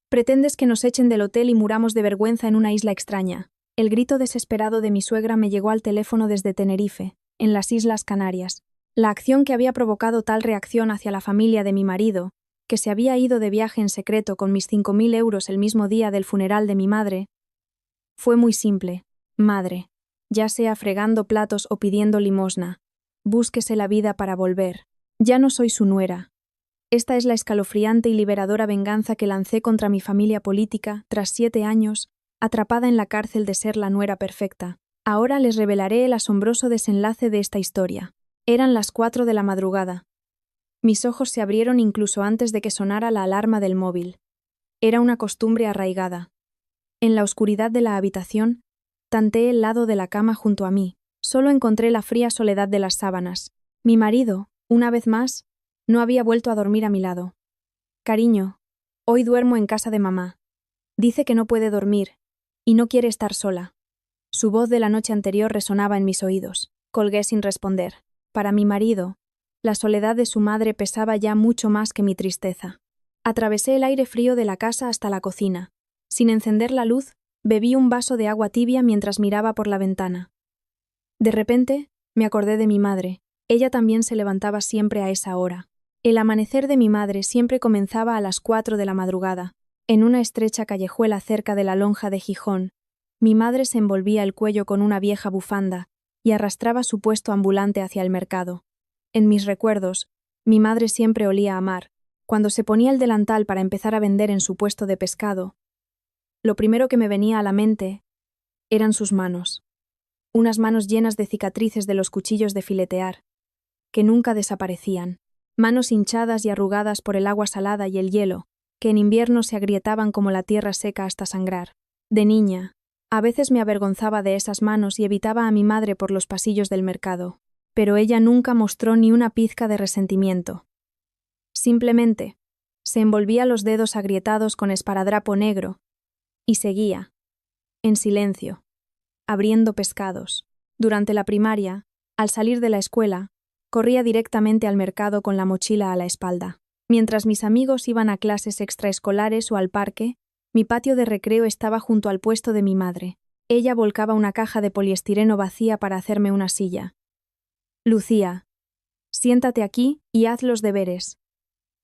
Pretendes que nos echen del hotel y muramos de vergüenza en una isla extraña. El grito desesperado de mi suegra me llegó al teléfono desde Tenerife, en las Islas Canarias. La acción que había provocado tal reacción hacia la familia de mi marido, que se había ido de viaje en secreto con mis 5.000 euros el mismo día del funeral de mi madre, fue muy simple. Madre, ya sea fregando platos o pidiendo limosna, búsquese la vida para volver. Ya no soy su nuera. Esta es la escalofriante y liberadora venganza que lancé contra mi familia política tras 7 años, atrapada en la cárcel de ser la nuera perfecta. Ahora les revelaré el asombroso desenlace de esta historia. Eran las 4 de la madrugada. Mis ojos se abrieron incluso antes de que sonara la alarma del móvil. Era una costumbre arraigada. En la oscuridad de la habitación, tanteé el lado de la cama junto a mí. Solo encontré la fría soledad de las sábanas. Mi marido, una vez más, no había vuelto a dormir a mi lado. Cariño, hoy duermo en casa de mamá. Dice que no puede dormir, y no quiere estar sola. Su voz de la noche anterior resonaba en mis oídos. Colgué sin responder. Para mi marido, la soledad de su madre pesaba ya mucho más que mi tristeza. Atravesé el aire frío de la casa hasta la cocina. Sin encender la luz, bebí un vaso de agua tibia mientras miraba por la ventana. De repente, me acordé de mi madre. Ella también se levantaba siempre a esa hora. El amanecer de mi madre siempre comenzaba a las 4 de la madrugada. En una estrecha callejuela cerca de la lonja de Gijón, mi madre se envolvía el cuello con una vieja bufanda y arrastraba su puesto ambulante hacia el mercado. En mis recuerdos, mi madre siempre olía a mar. Cuando se ponía el delantal para empezar a vender en su puesto de pescado, lo primero que me venía a la mente eran sus manos. Unas manos llenas de cicatrices de los cuchillos de filetear, que nunca desaparecían. Manos hinchadas y arrugadas por el agua salada y el hielo, que en invierno se agrietaban como la tierra seca hasta sangrar. De niña, a veces me avergonzaba de esas manos y evitaba a mi madre por los pasillos del mercado, pero ella nunca mostró ni una pizca de resentimiento. Simplemente, se envolvía los dedos agrietados con esparadrapo negro y seguía, en silencio, abriendo pescados. Durante la primaria, al salir de la escuela, corría directamente al mercado con la mochila a la espalda. Mientras mis amigos iban a clases extraescolares o al parque, mi patio de recreo estaba junto al puesto de mi madre. Ella volcaba una caja de poliestireno vacía para hacerme una silla. Lucía, siéntate aquí y haz los deberes.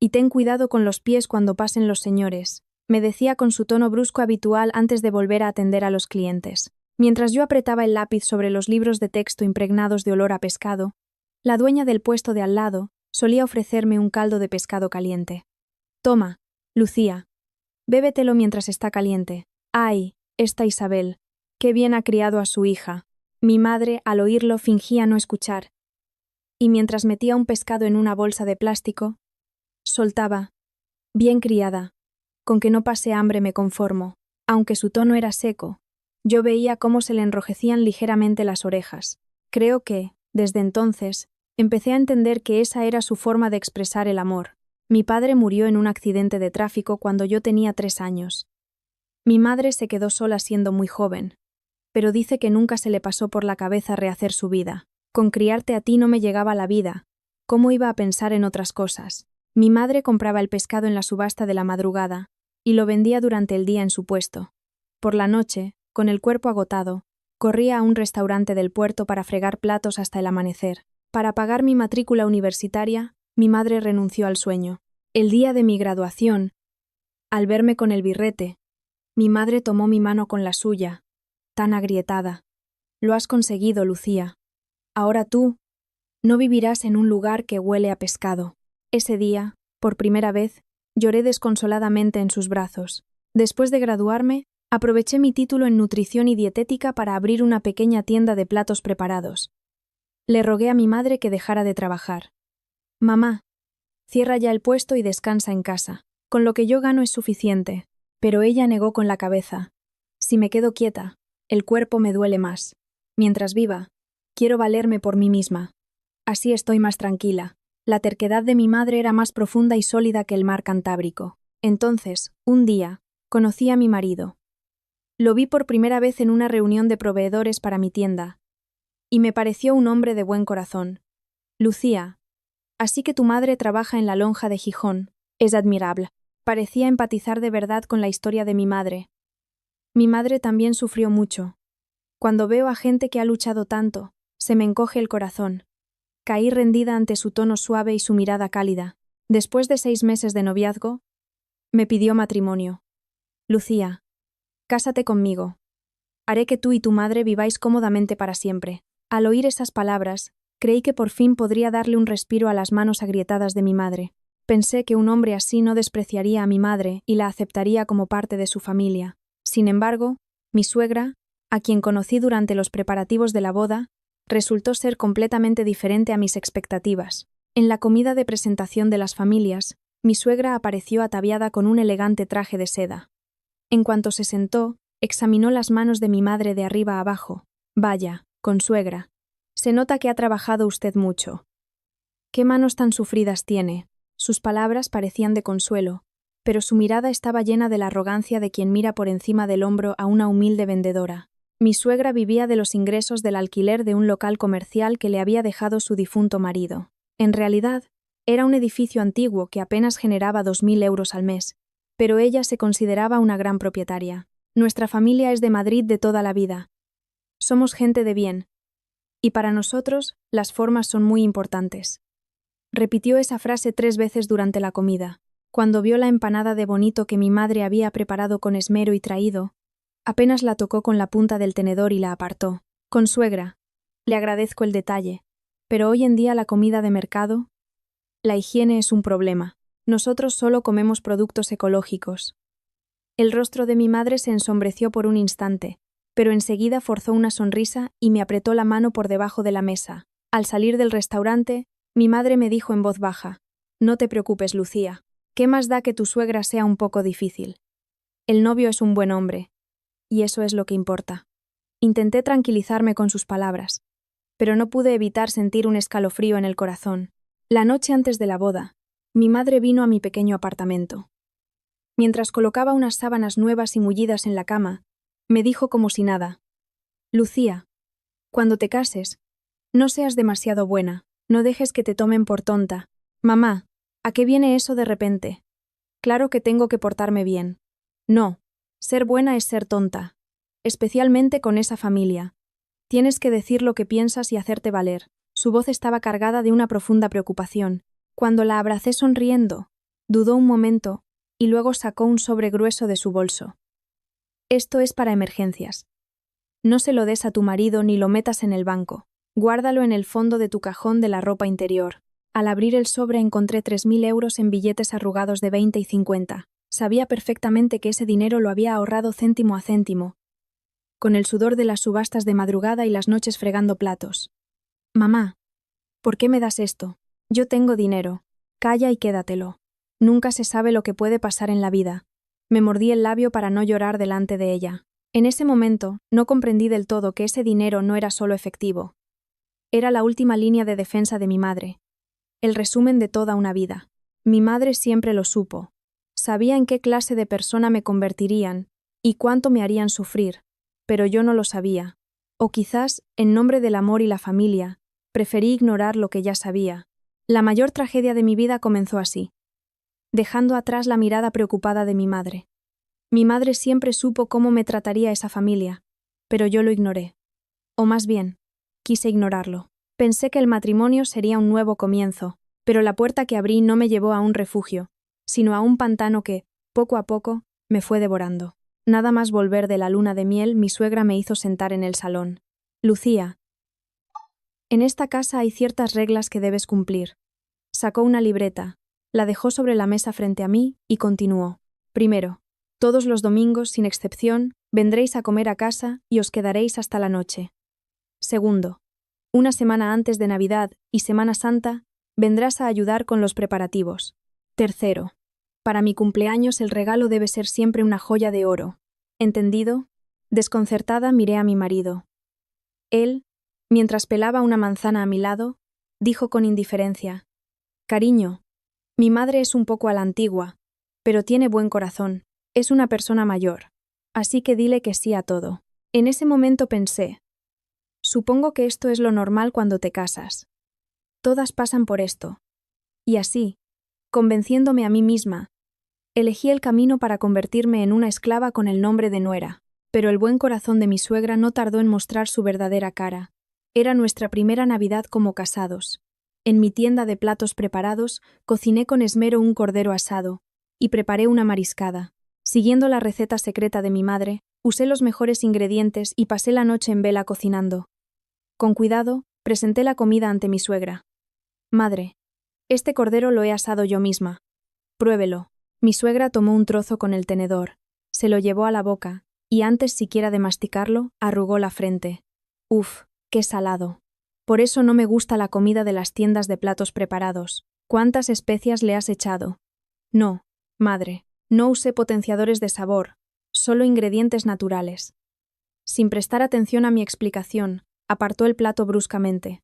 Y ten cuidado con los pies cuando pasen los señores, me decía con su tono brusco habitual antes de volver a atender a los clientes. Mientras yo apretaba el lápiz sobre los libros de texto impregnados de olor a pescado, la dueña del puesto de al lado solía ofrecerme un caldo de pescado caliente. Toma, Lucía, bébetelo mientras está caliente. ¡Ay, esta Isabel! ¡Qué bien ha criado a su hija! Mi madre, al oírlo, fingía no escuchar. Y mientras metía un pescado en una bolsa de plástico, soltaba: bien criada, con que no pase hambre me conformo. Aunque su tono era seco, yo veía cómo se le enrojecían ligeramente las orejas. Creo que, desde entonces, empecé a entender que esa era su forma de expresar el amor. Mi padre murió en un accidente de tráfico cuando yo tenía 3 años. Mi madre se quedó sola siendo muy joven, pero dice que nunca se le pasó por la cabeza rehacer su vida. Con criarte a ti no me llegaba la vida. ¿Cómo iba a pensar en otras cosas? Mi madre compraba el pescado en la subasta de la madrugada y lo vendía durante el día en su puesto. Por la noche, con el cuerpo agotado, corría a un restaurante del puerto para fregar platos hasta el amanecer. Para pagar mi matrícula universitaria, mi madre renunció al sueño. El día de mi graduación, al verme con el birrete, mi madre tomó mi mano con la suya, tan agrietada. Lo has conseguido, Lucía. Ahora tú no vivirás en un lugar que huele a pescado. Ese día, por primera vez, lloré desconsoladamente en sus brazos. Después de graduarme, aproveché mi título en nutrición y dietética para abrir una pequeña tienda de platos preparados. Le rogué a mi madre que dejara de trabajar. Mamá, cierra ya el puesto y descansa en casa. Con lo que yo gano es suficiente. Pero ella negó con la cabeza. Si me quedo quieta, el cuerpo me duele más. Mientras viva, quiero valerme por mí misma. Así estoy más tranquila. La terquedad de mi madre era más profunda y sólida que el mar Cantábrico. Entonces, un día, conocí a mi marido. Lo vi por primera vez en una reunión de proveedores para mi tienda, y me pareció un hombre de buen corazón. Lucía, así que tu madre trabaja en la lonja de Gijón. Es admirable. Parecía empatizar de verdad con la historia de mi madre. Mi madre también sufrió mucho. Cuando veo a gente que ha luchado tanto, se me encoge el corazón. Caí rendida ante su tono suave y su mirada cálida. Después de 6 meses de noviazgo, me pidió matrimonio. Lucía, cásate conmigo. Haré que tú y tu madre viváis cómodamente para siempre. Al oír esas palabras, creí que por fin podría darle un respiro a las manos agrietadas de mi madre. Pensé que un hombre así no despreciaría a mi madre y la aceptaría como parte de su familia. Sin embargo, mi suegra, a quien conocí durante los preparativos de la boda, resultó ser completamente diferente a mis expectativas. En la comida de presentación de las familias, mi suegra apareció ataviada con un elegante traje de seda. En cuanto se sentó, examinó las manos de mi madre de arriba a abajo. Vaya, consuegra. Se nota que ha trabajado usted mucho. ¿Qué manos tan sufridas tiene? Sus palabras parecían de consuelo, pero su mirada estaba llena de la arrogancia de quien mira por encima del hombro a una humilde vendedora. Mi suegra vivía de los ingresos del alquiler de un local comercial que le había dejado su difunto marido. En realidad, era un edificio antiguo que apenas generaba 2.000 euros al mes, pero ella se consideraba una gran propietaria. Nuestra familia es de Madrid de toda la vida. Somos gente de bien. Y para nosotros, las formas son muy importantes. Repitió esa frase 3 veces durante la comida. Cuando vio la empanada de bonito que mi madre había preparado con esmero y traído, apenas la tocó con la punta del tenedor y la apartó. Consuegra, le agradezco el detalle, pero hoy en día la comida de mercado, la higiene es un problema. Nosotros solo comemos productos ecológicos. El rostro de mi madre se ensombreció por un instante, pero enseguida forzó una sonrisa y me apretó la mano por debajo de la mesa. Al salir del restaurante, mi madre me dijo en voz baja: «No te preocupes, Lucía. ¿Qué más da que tu suegra sea un poco difícil? El novio es un buen hombre. Y eso es lo que importa». Intenté tranquilizarme con sus palabras, pero no pude evitar sentir un escalofrío en el corazón. La noche antes de la boda, mi madre vino a mi pequeño apartamento. Mientras colocaba unas sábanas nuevas y mullidas en la cama, me dijo como si nada: «Lucía, cuando te cases, no seas demasiado buena, no dejes que te tomen por tonta. Mamá, ¿a qué viene eso de repente? Claro que tengo que portarme bien. No, ser buena es ser tonta, especialmente con esa familia. Tienes que decir lo que piensas y hacerte valer». Su voz estaba cargada de una profunda preocupación. Cuando la abracé sonriendo, dudó un momento y luego sacó un sobre grueso de su bolso. «Esto es para emergencias. No se lo des a tu marido ni lo metas en el banco. Guárdalo en el fondo de tu cajón de la ropa interior». Al abrir el sobre encontré 3.000 euros en billetes arrugados de 20 y 50. Sabía perfectamente que ese dinero lo había ahorrado céntimo a céntimo, con el sudor de las subastas de madrugada y las noches fregando platos. «Mamá, ¿por qué me das esto? Yo tengo dinero. Calla y quédatelo. Nunca se sabe lo que puede pasar en la vida». Me mordí el labio para no llorar delante de ella. En ese momento, no comprendí del todo que ese dinero no era solo efectivo. Era la última línea de defensa de mi madre. El resumen de toda una vida. Mi madre siempre lo supo. Sabía en qué clase de persona me convertirían y cuánto me harían sufrir, pero yo no lo sabía. O quizás, en nombre del amor y la familia, preferí ignorar lo que ya sabía. La mayor tragedia de mi vida comenzó así, dejando atrás la mirada preocupada de mi madre. Mi madre siempre supo cómo me trataría esa familia, pero yo lo ignoré. O más bien, quise ignorarlo. Pensé que el matrimonio sería un nuevo comienzo, pero la puerta que abrí no me llevó a un refugio, sino a un pantano que, poco a poco, me fue devorando. Nada más volver de la luna de miel, mi suegra me hizo sentar en el salón. «Lucía, en esta casa hay ciertas reglas que debes cumplir». Sacó una libreta, la dejó sobre la mesa frente a mí y continuó. «Primero, todos los domingos, sin excepción, vendréis a comer a casa y os quedaréis hasta la noche. Segundo, una semana antes de Navidad y Semana Santa, vendrás a ayudar con los preparativos. Tercero, para mi cumpleaños el regalo debe ser siempre una joya de oro. ¿Entendido?». Desconcertada miré a mi marido. Él, mientras pelaba una manzana a mi lado, dijo con indiferencia: «Cariño, mi madre es un poco a la antigua, pero tiene buen corazón. Es una persona mayor. Así que dile que sí a todo». En ese momento pensé: supongo que esto es lo normal cuando te casas. Todas pasan por esto. Y así, convenciéndome a mí misma, Elegí el camino para convertirme en una esclava con el nombre de nuera, pero el buen corazón de mi suegra no tardó en mostrar su verdadera cara. Era nuestra primera Navidad como casados. En mi tienda de platos preparados, cociné con esmero un cordero asado y preparé una mariscada. Siguiendo la receta secreta de mi madre, usé los mejores ingredientes y pasé la noche en vela cocinando. Con cuidado, presenté la comida ante mi suegra. Madre, este cordero lo he asado yo misma. Pruébelo. Mi suegra tomó un trozo con el tenedor, se lo llevó a la boca, y antes siquiera de masticarlo, arrugó la frente. Uf, qué salado. Por eso no me gusta la comida de las tiendas de platos preparados. ¿Cuántas especias le has echado? No, madre, no usé potenciadores de sabor, solo ingredientes naturales. Sin prestar atención a mi explicación, apartó el plato bruscamente.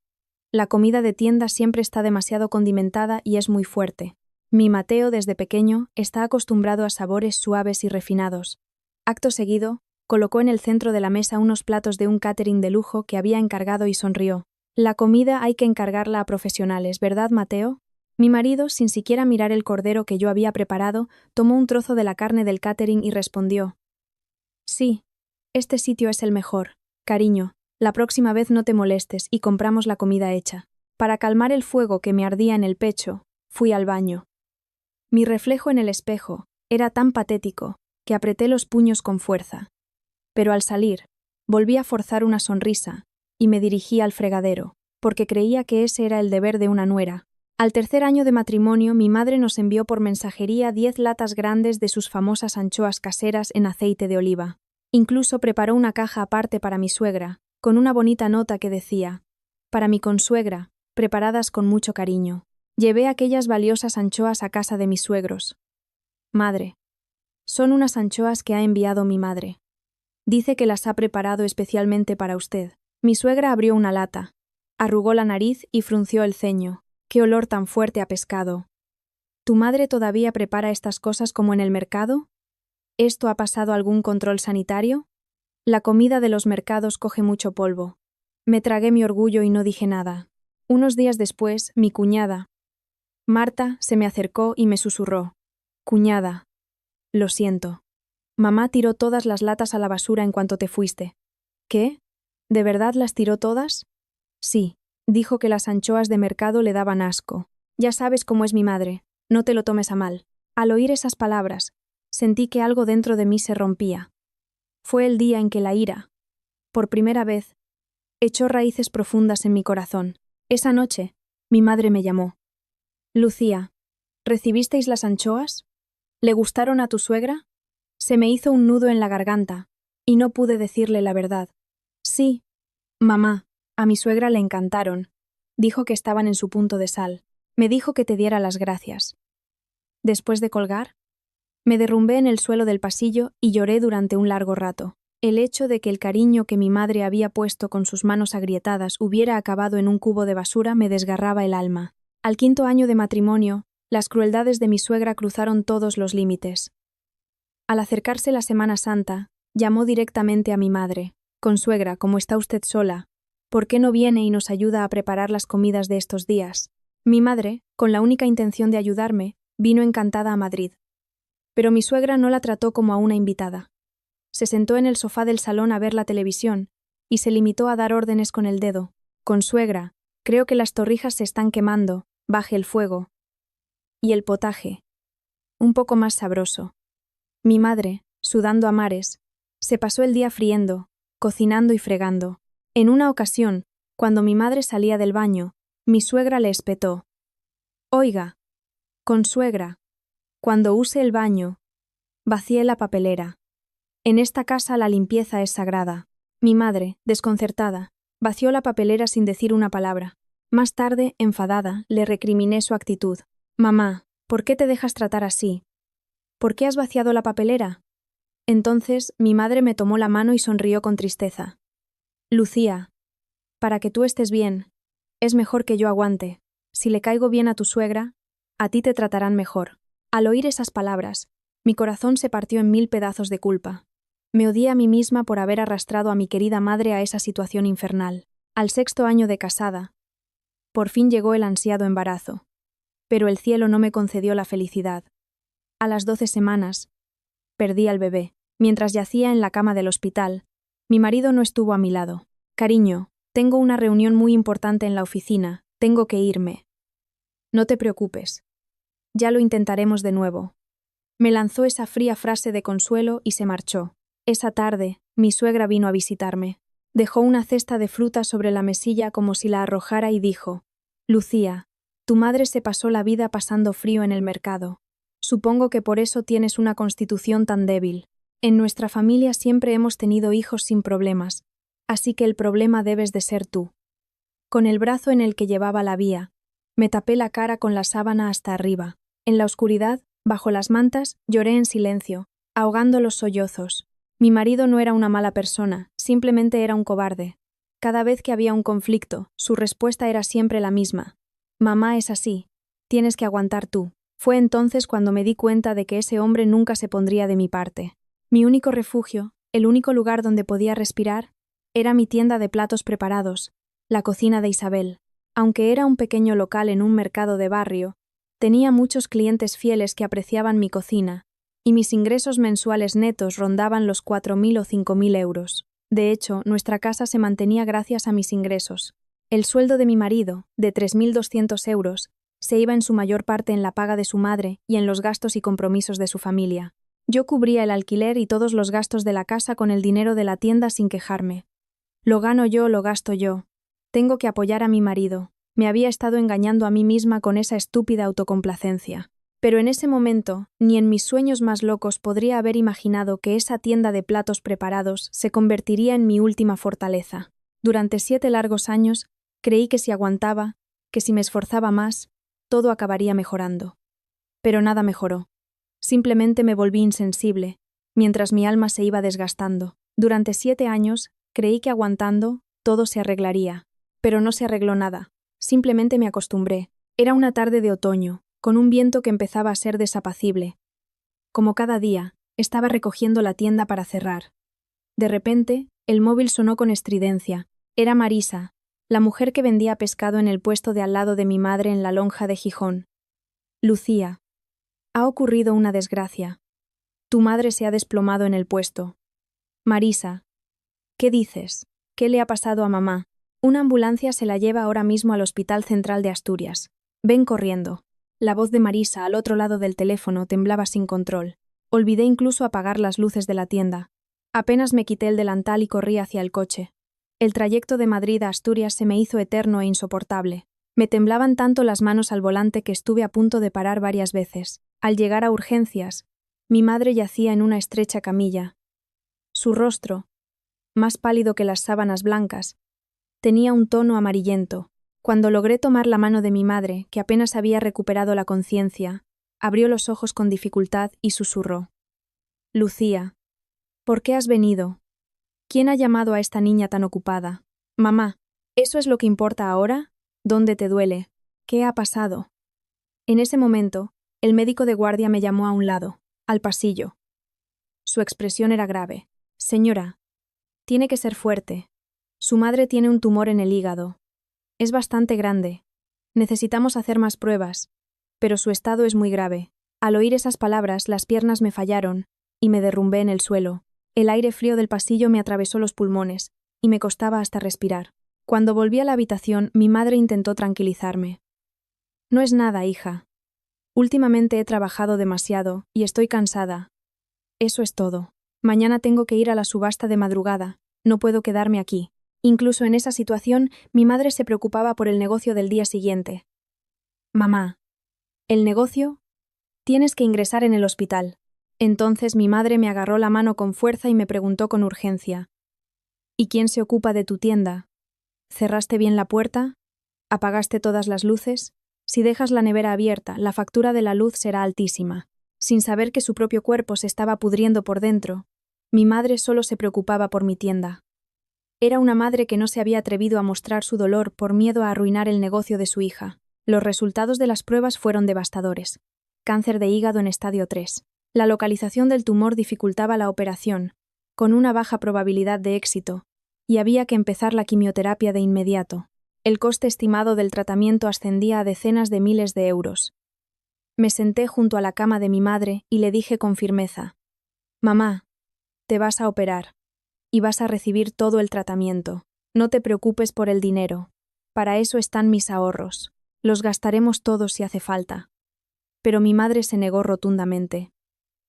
La comida de tienda siempre está demasiado condimentada y es muy fuerte. Mi Mateo, desde pequeño, está acostumbrado a sabores suaves y refinados. Acto seguido, colocó en el centro de la mesa unos platos de un catering de lujo que había encargado y sonrió. La comida hay que encargarla a profesionales, ¿verdad, Mateo? Mi marido, sin siquiera mirar el cordero que yo había preparado, tomó un trozo de la carne del catering y respondió: Sí, este sitio es el mejor. Cariño, la próxima vez no te molestes y compramos la comida hecha. Para calmar el fuego que me ardía en el pecho, fui al baño. Mi reflejo en el espejo era tan patético que apreté los puños con fuerza. Pero al salir, volví a forzar una sonrisa y me dirigí al fregadero, porque creía que ese era el deber de una nuera. Al tercer año de matrimonio, mi madre nos envió por mensajería 10 latas grandes de sus famosas anchoas caseras en aceite de oliva. Incluso preparó una caja aparte para mi suegra, con una bonita nota que decía: para mi consuegra, preparadas con mucho cariño. Llevé aquellas valiosas anchoas a casa de mis suegros. Madre, son unas anchoas que ha enviado mi madre. Dice que las ha preparado especialmente para usted. Mi suegra abrió una lata, arrugó la nariz y frunció el ceño. ¡Qué olor tan fuerte a pescado! ¿Tu madre todavía prepara estas cosas como en el mercado? ¿Esto ha pasado algún control sanitario? La comida de los mercados coge mucho polvo. Me tragué mi orgullo y no dije nada. Unos días después, mi cuñada, Marta, se me acercó y me susurró: Cuñada, lo siento. Mamá tiró todas las latas a la basura en cuanto te fuiste. ¿Qué? ¿De verdad las tiró todas? Sí, dijo que las anchoas de mercado le daban asco. Ya sabes cómo es mi madre, no te lo tomes a mal. Al oír esas palabras, sentí que algo dentro de mí se rompía. Fue el día en que la ira, por primera vez, echó raíces profundas en mi corazón. Esa noche, mi madre me llamó. Lucía, ¿recibisteis las anchoas? ¿Le gustaron a tu suegra? Se me hizo un nudo en la garganta, y no pude decirle la verdad. Sí, mamá, a mi suegra le encantaron. Dijo que estaban en su punto de sal. Me dijo que te diera las gracias. Después de colgar, me derrumbé en el suelo del pasillo y lloré durante un largo rato. El hecho de que el cariño que mi madre había puesto con sus manos agrietadas hubiera acabado en un cubo de basura me desgarraba el alma. Al 5.º año de matrimonio, las crueldades de mi suegra cruzaron todos los límites. Al acercarse la Semana Santa, llamó directamente a mi madre. Consuegra, como está usted sola, ¿por qué no viene y nos ayuda a preparar las comidas de estos días? Mi madre, con la única intención de ayudarme, vino encantada a Madrid. Pero mi suegra no la trató como a una invitada. Se sentó en el sofá del salón a ver la televisión y se limitó a dar órdenes con el dedo. Consuegra, creo que las torrijas se están quemando, baje el fuego. Y el potaje, un poco más sabroso. Mi madre, sudando a mares, se pasó el día friendo, cocinando y fregando. En una ocasión, cuando mi madre salía del baño, mi suegra le espetó: Oiga, consuegra, cuando use el baño, vacíe la papelera. En esta casa la limpieza es sagrada. Mi madre, desconcertada, vació la papelera sin decir una palabra. Más tarde, enfadada, le recriminé su actitud. Mamá, ¿por qué te dejas tratar así? ¿Por qué has vaciado la papelera? Entonces, mi madre me tomó la mano y sonrió con tristeza. Lucía, para que tú estés bien, es mejor que yo aguante. Si le caigo bien a tu suegra, a ti te tratarán mejor. Al oír esas palabras, mi corazón se partió en 1000 pedazos de culpa. Me odié a mí misma por haber arrastrado a mi querida madre a esa situación infernal. Al 6.º año de casada, por fin llegó el ansiado embarazo. Pero el cielo no me concedió la felicidad. A las 12 semanas, perdí al bebé. Mientras yacía en la cama del hospital, mi marido no estuvo a mi lado. Cariño, tengo una reunión muy importante en la oficina, tengo que irme. No te preocupes. Ya lo intentaremos de nuevo. Me lanzó esa fría frase de consuelo y se marchó. Esa tarde, mi suegra vino a visitarme. Dejó una cesta de frutas sobre la mesilla como si la arrojara y dijo: Lucía, tu madre se pasó la vida pasando frío en el mercado. Supongo que por eso tienes una constitución tan débil. En nuestra familia siempre hemos tenido hijos sin problemas, así que el problema debes de ser tú. Con el brazo en el que llevaba la vía, me tapé la cara con la sábana hasta arriba. En la oscuridad, bajo las mantas, lloré en silencio, ahogando los sollozos. Mi marido no era una mala persona, simplemente era un cobarde. Cada vez que había un conflicto, su respuesta era siempre la misma: mamá es así, tienes que aguantar tú. Fue entonces cuando me di cuenta de que ese hombre nunca se pondría de mi parte. Mi único refugio, el único lugar donde podía respirar, era mi tienda de platos preparados, la cocina de Isabel. Aunque era un pequeño local en un mercado de barrio, tenía muchos clientes fieles que apreciaban mi cocina, y mis ingresos mensuales netos rondaban los 4.000 o 5.000 euros. De hecho, nuestra casa se mantenía gracias a mis ingresos. El sueldo de mi marido, de 3.200 euros, se iba en su mayor parte en la paga de su madre y en los gastos y compromisos de su familia. Yo cubría el alquiler y todos los gastos de la casa con el dinero de la tienda sin quejarme. Lo gano yo, lo gasto yo. Tengo que apoyar a mi marido. Me había estado engañando a mí misma con esa estúpida autocomplacencia. Pero en ese momento, ni en mis sueños más locos podría haber imaginado que esa tienda de platos preparados se convertiría en mi última fortaleza. Durante 7 largos años, creí que si aguantaba, que si me esforzaba más, todo acabaría mejorando. Pero nada mejoró. Simplemente me volví insensible, mientras mi alma se iba desgastando. Durante 7 años, creí que aguantando, todo se arreglaría. Pero no se arregló nada. Simplemente me acostumbré. Era una tarde de otoño, con un viento que empezaba a ser desapacible. Como cada día, estaba recogiendo la tienda para cerrar. De repente, el móvil sonó con estridencia. Era Marisa, la mujer que vendía pescado en el puesto de al lado de mi madre en la lonja de Gijón. Lucía. Ha ocurrido una desgracia. Tu madre se ha desplomado en el puesto. Marisa. ¿Qué dices? ¿Qué le ha pasado a mamá? Una ambulancia se la lleva ahora mismo al Hospital Central de Asturias. Ven corriendo. La voz de Marisa al otro lado del teléfono temblaba sin control. Olvidé incluso apagar las luces de la tienda. Apenas me quité el delantal y corrí hacia el coche. El trayecto de Madrid a Asturias se me hizo eterno e insoportable. Me temblaban tanto las manos al volante que estuve a punto de parar varias veces. Al llegar a urgencias, mi madre yacía en una estrecha camilla. Su rostro, más pálido que las sábanas blancas, tenía un tono amarillento. Cuando logré tomar la mano de mi madre, que apenas había recuperado la conciencia, abrió los ojos con dificultad y susurró: Lucía, ¿por qué has venido? ¿Quién ha llamado a esta niña tan ocupada? Mamá, ¿eso es lo que importa ahora? ¿Dónde te duele? ¿Qué ha pasado? En ese momento, el médico de guardia me llamó a un lado, al pasillo. Su expresión era grave. Señora, tiene que ser fuerte. Su madre tiene un tumor en el hígado. Es bastante grande. Necesitamos hacer más pruebas, pero su estado es muy grave. Al oír esas palabras, las piernas me fallaron y me derrumbé en el suelo. El aire frío del pasillo me atravesó los pulmones y me costaba hasta respirar. Cuando volví a la habitación, mi madre intentó tranquilizarme. No es nada, hija. Últimamente he trabajado demasiado y estoy cansada. Eso es todo. Mañana tengo que ir a la subasta de madrugada. No puedo quedarme aquí. Incluso en esa situación, mi madre se preocupaba por el negocio del día siguiente. Mamá, ¿el negocio? Tienes que ingresar en el hospital. Entonces mi madre me agarró la mano con fuerza y me preguntó con urgencia: ¿Y quién se ocupa de tu tienda? ¿Cerraste bien la puerta? ¿Apagaste todas las luces? Si dejas la nevera abierta, la factura de la luz será altísima. Sin saber que su propio cuerpo se estaba pudriendo por dentro, mi madre solo se preocupaba por mi tienda. Era una madre que no se había atrevido a mostrar su dolor por miedo a arruinar el negocio de su hija. Los resultados de las pruebas fueron devastadores. Cáncer de hígado en estadio 3. La localización del tumor dificultaba la operación, con una baja probabilidad de éxito, y había que empezar la quimioterapia de inmediato. El coste estimado del tratamiento ascendía a decenas de miles de euros. Me senté junto a la cama de mi madre y le dije con firmeza: «Mamá, te vas a operar. Y vas a recibir todo el tratamiento. No te preocupes por el dinero. Para eso están mis ahorros. Los gastaremos todos si hace falta». Pero mi madre se negó rotundamente.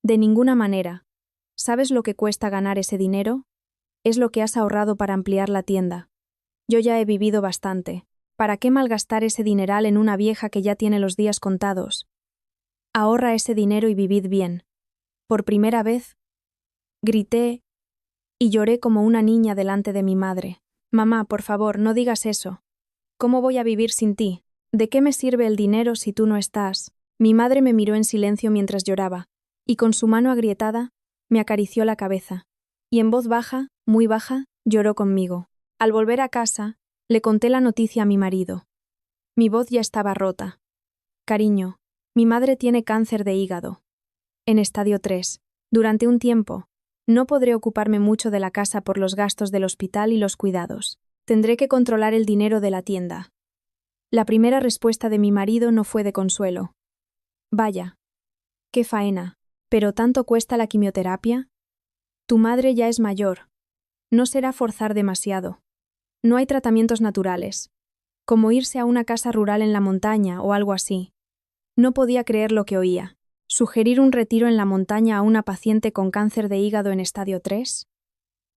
«De ninguna manera. ¿Sabes lo que cuesta ganar ese dinero? Es lo que has ahorrado para ampliar la tienda. Yo ya he vivido bastante. ¿Para qué malgastar ese dineral en una vieja que ya tiene los días contados? Ahorra ese dinero y vivid bien». Por primera vez, grité y lloré como una niña delante de mi madre. «Mamá, por favor, no digas eso. ¿Cómo voy a vivir sin ti? ¿De qué me sirve el dinero si tú no estás?» Mi madre me miró en silencio mientras lloraba, y con su mano agrietada me acarició la cabeza, y en voz baja, muy baja, lloró conmigo. Al volver a casa, le conté la noticia a mi marido. Mi voz ya estaba rota. «Cariño, mi madre tiene cáncer de hígado. En estadio 3. Durante un tiempo, no podré ocuparme mucho de la casa por los gastos del hospital y los cuidados. Tendré que controlar el dinero de la tienda». La primera respuesta de mi marido no fue de consuelo. «Vaya, qué faena. ¿Pero tanto cuesta la quimioterapia? Tu madre ya es mayor. No será forzar demasiado. No hay tratamientos naturales, como irse a una casa rural en la montaña o algo así». No podía creer lo que oía. ¿Sugerir un retiro en la montaña a una paciente con cáncer de hígado en estadio 3?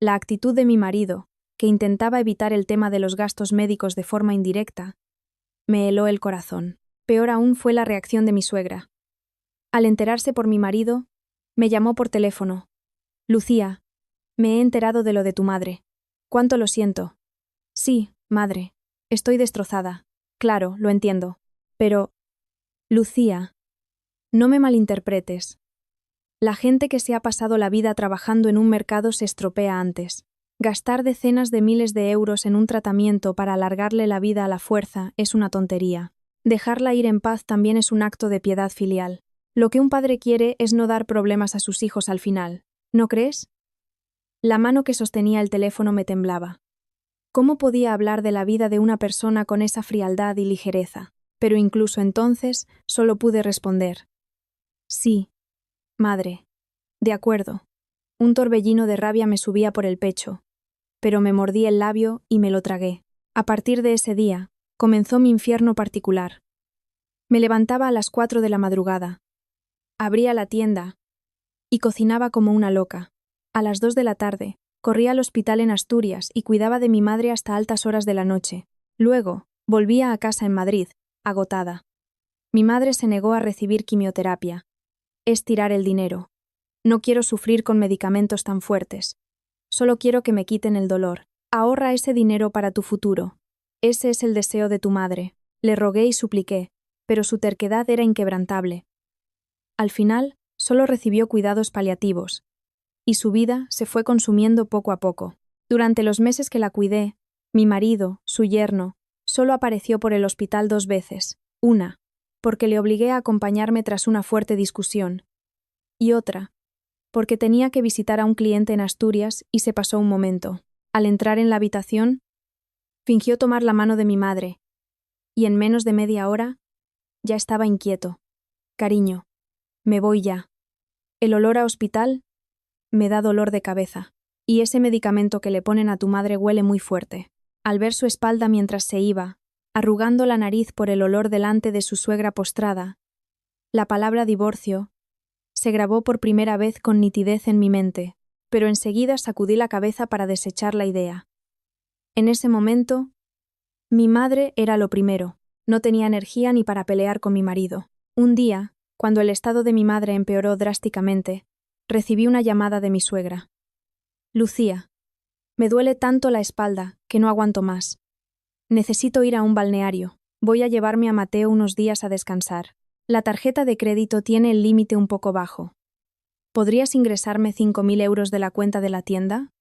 La actitud de mi marido, que intentaba evitar el tema de los gastos médicos de forma indirecta, me heló el corazón. Peor aún fue la reacción de mi suegra. Al enterarse por mi marido, me llamó por teléfono. «Lucía, me he enterado de lo de tu madre. Cuánto lo siento». «Sí, madre. Estoy destrozada. Claro, lo entiendo. Pero, Lucía, no me malinterpretes. La gente que se ha pasado la vida trabajando en un mercado se estropea antes. Gastar decenas de miles de euros en un tratamiento para alargarle la vida a la fuerza es una tontería. Dejarla ir en paz también es un acto de piedad filial. Lo que un padre quiere es no dar problemas a sus hijos al final. ¿No crees?». La mano que sostenía el teléfono me temblaba. ¿Cómo podía hablar de la vida de una persona con esa frialdad y ligereza? Pero incluso entonces solo pude responder: «Sí, madre. De acuerdo». Un torbellino de rabia me subía por el pecho, pero me mordí el labio y me lo tragué. A partir de ese día, comenzó mi infierno particular. Me levantaba a las 4 de la madrugada, abría la tienda y cocinaba como una loca. A las 2 de la tarde, corría al hospital en Asturias y cuidaba de mi madre hasta altas horas de la noche. Luego, volvía a casa en Madrid, agotada. Mi madre se negó a recibir quimioterapia. «Es tirar el dinero. No quiero sufrir con medicamentos tan fuertes. Solo quiero que me quiten el dolor. Ahorra ese dinero para tu futuro. Ese es el deseo de tu madre». Le rogué y supliqué, pero su terquedad era inquebrantable. Al final, solo recibió cuidados paliativos, y su vida se fue consumiendo poco a poco. Durante los meses que la cuidé, mi marido, su yerno, solo apareció por el hospital 2 veces. Una, porque le obligué a acompañarme tras una fuerte discusión, y otra, porque tenía que visitar a un cliente en Asturias y se pasó un momento. Al entrar en la habitación, fingió tomar la mano de mi madre, y en menos de media hora ya estaba inquieto. «Cariño, me voy ya. El olor a hospital me da dolor de cabeza, y ese medicamento que le ponen a tu madre huele muy fuerte». Al ver su espalda mientras se iba, arrugando la nariz por el olor delante de su suegra postrada, la palabra divorcio se grabó por primera vez con nitidez en mi mente, pero enseguida sacudí la cabeza para desechar la idea. En ese momento, mi madre era lo primero. No tenía energía ni para pelear con mi marido. Un día, cuando el estado de mi madre empeoró drásticamente, recibí una llamada de mi suegra. «Lucía, me duele tanto la espalda que no aguanto más. Necesito ir a un balneario. Voy a llevarme a Mateo unos días a descansar. La tarjeta de crédito tiene el límite un poco bajo. ¿Podrías ingresarme 5.000 euros de la cuenta de la tienda?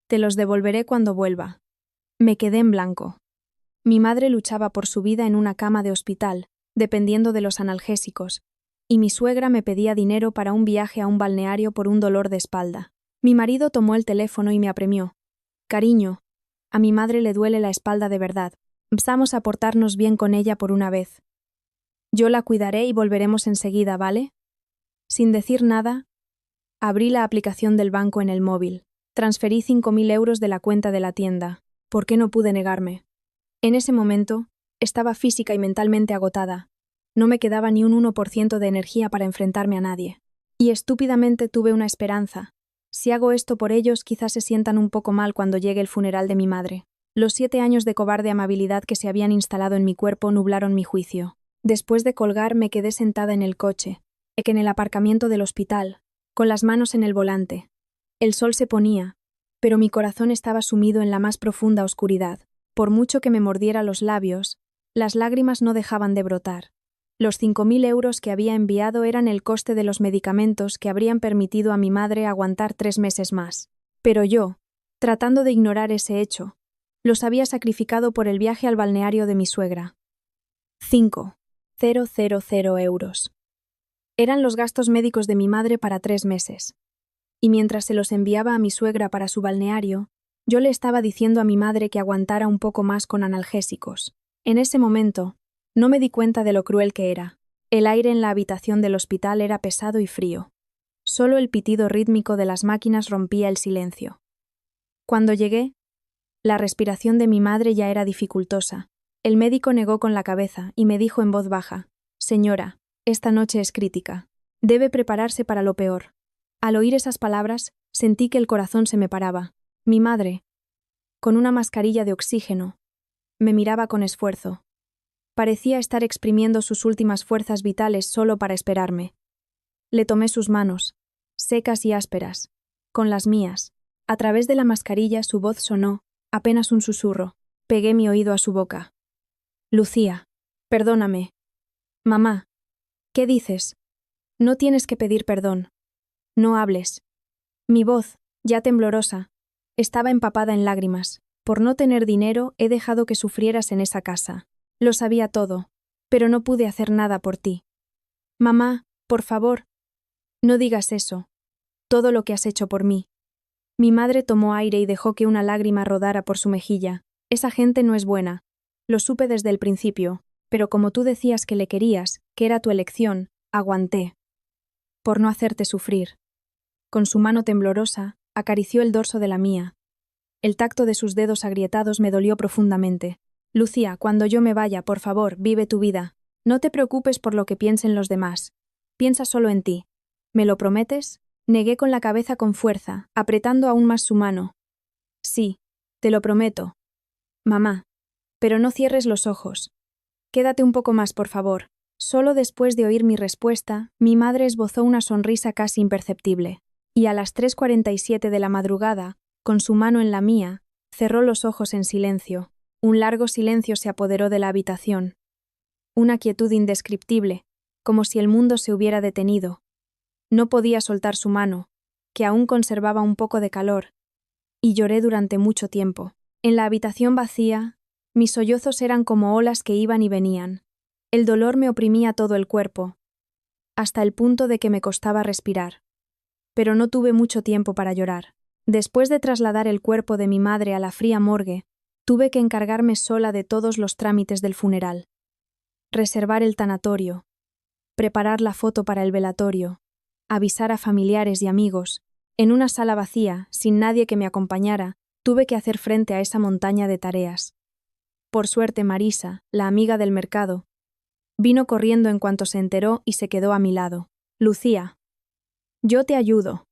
Te los devolveré cuando vuelva». Me quedé en blanco. Mi madre luchaba por su vida en una cama de hospital, dependiendo de los analgésicos, y mi suegra me pedía dinero para un viaje a un balneario por un dolor de espalda. Mi marido tomó el teléfono y me apremió. «Cariño, a mi madre le duele la espalda de verdad. Vamos a portarnos bien con ella por una vez». Yo la cuidaré y volveremos enseguida, ¿vale? Sin decir nada, abrí la aplicación del banco en el móvil. Transferí 5.000 euros de la cuenta de la tienda. ¿Por qué no pude negarme? En ese momento, estaba física y mentalmente agotada. No me quedaba ni un 1% de energía para enfrentarme a nadie. Y estúpidamente tuve una esperanza. Si hago esto por ellos, quizás se sientan un poco mal cuando llegue el funeral de mi madre. Los 7 años de cobarde amabilidad que se habían instalado en mi cuerpo nublaron mi juicio. Después de colgar, me quedé sentada en el coche, en el aparcamiento del hospital, con las manos en el volante. El sol se ponía, pero mi corazón estaba sumido en la más profunda oscuridad. Por mucho que me mordiera los labios, las lágrimas no dejaban de brotar. Los 5.000 euros que había enviado eran el coste de los medicamentos que habrían permitido a mi madre aguantar 3 meses más. Pero yo, tratando de ignorar ese hecho, los había sacrificado por el viaje al balneario de mi suegra. 5.000 euros. Eran los gastos médicos de mi madre para 3 meses. Y mientras se los enviaba a mi suegra para su balneario, yo le estaba diciendo a mi madre que aguantara un poco más con analgésicos. En ese momento, no me di cuenta de lo cruel que era. El aire en la habitación del hospital era pesado y frío. Solo el pitido rítmico de las máquinas rompía el silencio. Cuando llegué, la respiración de mi madre ya era dificultosa. El médico negó con la cabeza y me dijo en voz baja: «Señora, esta noche es crítica. Debe prepararse para lo peor». Al oír esas palabras, sentí que el corazón se me paraba. Mi madre, con una mascarilla de oxígeno, me miraba con esfuerzo. Parecía estar exprimiendo sus últimas fuerzas vitales solo para esperarme. Le tomé sus manos, secas y ásperas, con las mías. A través de la mascarilla su voz sonó, apenas un susurro. Pegué mi oído a su boca. «Lucía, perdóname». «Mamá, ¿qué dices? No tienes que pedir perdón. No hables». Mi voz, ya temblorosa, estaba empapada en lágrimas. Por no tener dinero he dejado que sufrieras en esa casa. Lo sabía todo, pero no pude hacer nada por ti. Mamá, por favor, no digas eso. Todo lo que has hecho por mí. Mi madre tomó aire y dejó que una lágrima rodara por su mejilla. Esa gente no es buena. Lo supe desde el principio, pero como tú decías que le querías, que era tu elección, aguanté. Por no hacerte sufrir. Con su mano temblorosa, acarició el dorso de la mía. El tacto de sus dedos agrietados me dolió profundamente. «Lucía, cuando yo me vaya, por favor, vive tu vida. No te preocupes por lo que piensen los demás. Piensa solo en ti. ¿Me lo prometes?». Negué con la cabeza con fuerza, apretando aún más su mano. «Sí, te lo prometo. Mamá, pero no cierres los ojos. Quédate un poco más, por favor». Solo después de oír mi respuesta, mi madre esbozó una sonrisa casi imperceptible, y a las 3:47 de la madrugada, con su mano en la mía, cerró los ojos en silencio. Un largo silencio se apoderó de la habitación. Una quietud indescriptible, como si el mundo se hubiera detenido. No podía soltar su mano, que aún conservaba un poco de calor, y lloré durante mucho tiempo. En la habitación vacía, mis sollozos eran como olas que iban y venían. El dolor me oprimía todo el cuerpo, hasta el punto de que me costaba respirar. Pero no tuve mucho tiempo para llorar. Después de trasladar el cuerpo de mi madre a la fría morgue, tuve que encargarme sola de todos los trámites del funeral. Reservar el tanatorio, preparar la foto para el velatorio, avisar a familiares y amigos. En una sala vacía, sin nadie que me acompañara, tuve que hacer frente a esa montaña de tareas. Por suerte, Marisa, la amiga del mercado, vino corriendo en cuanto se enteró y se quedó a mi lado. «Lucía, yo te ayudo.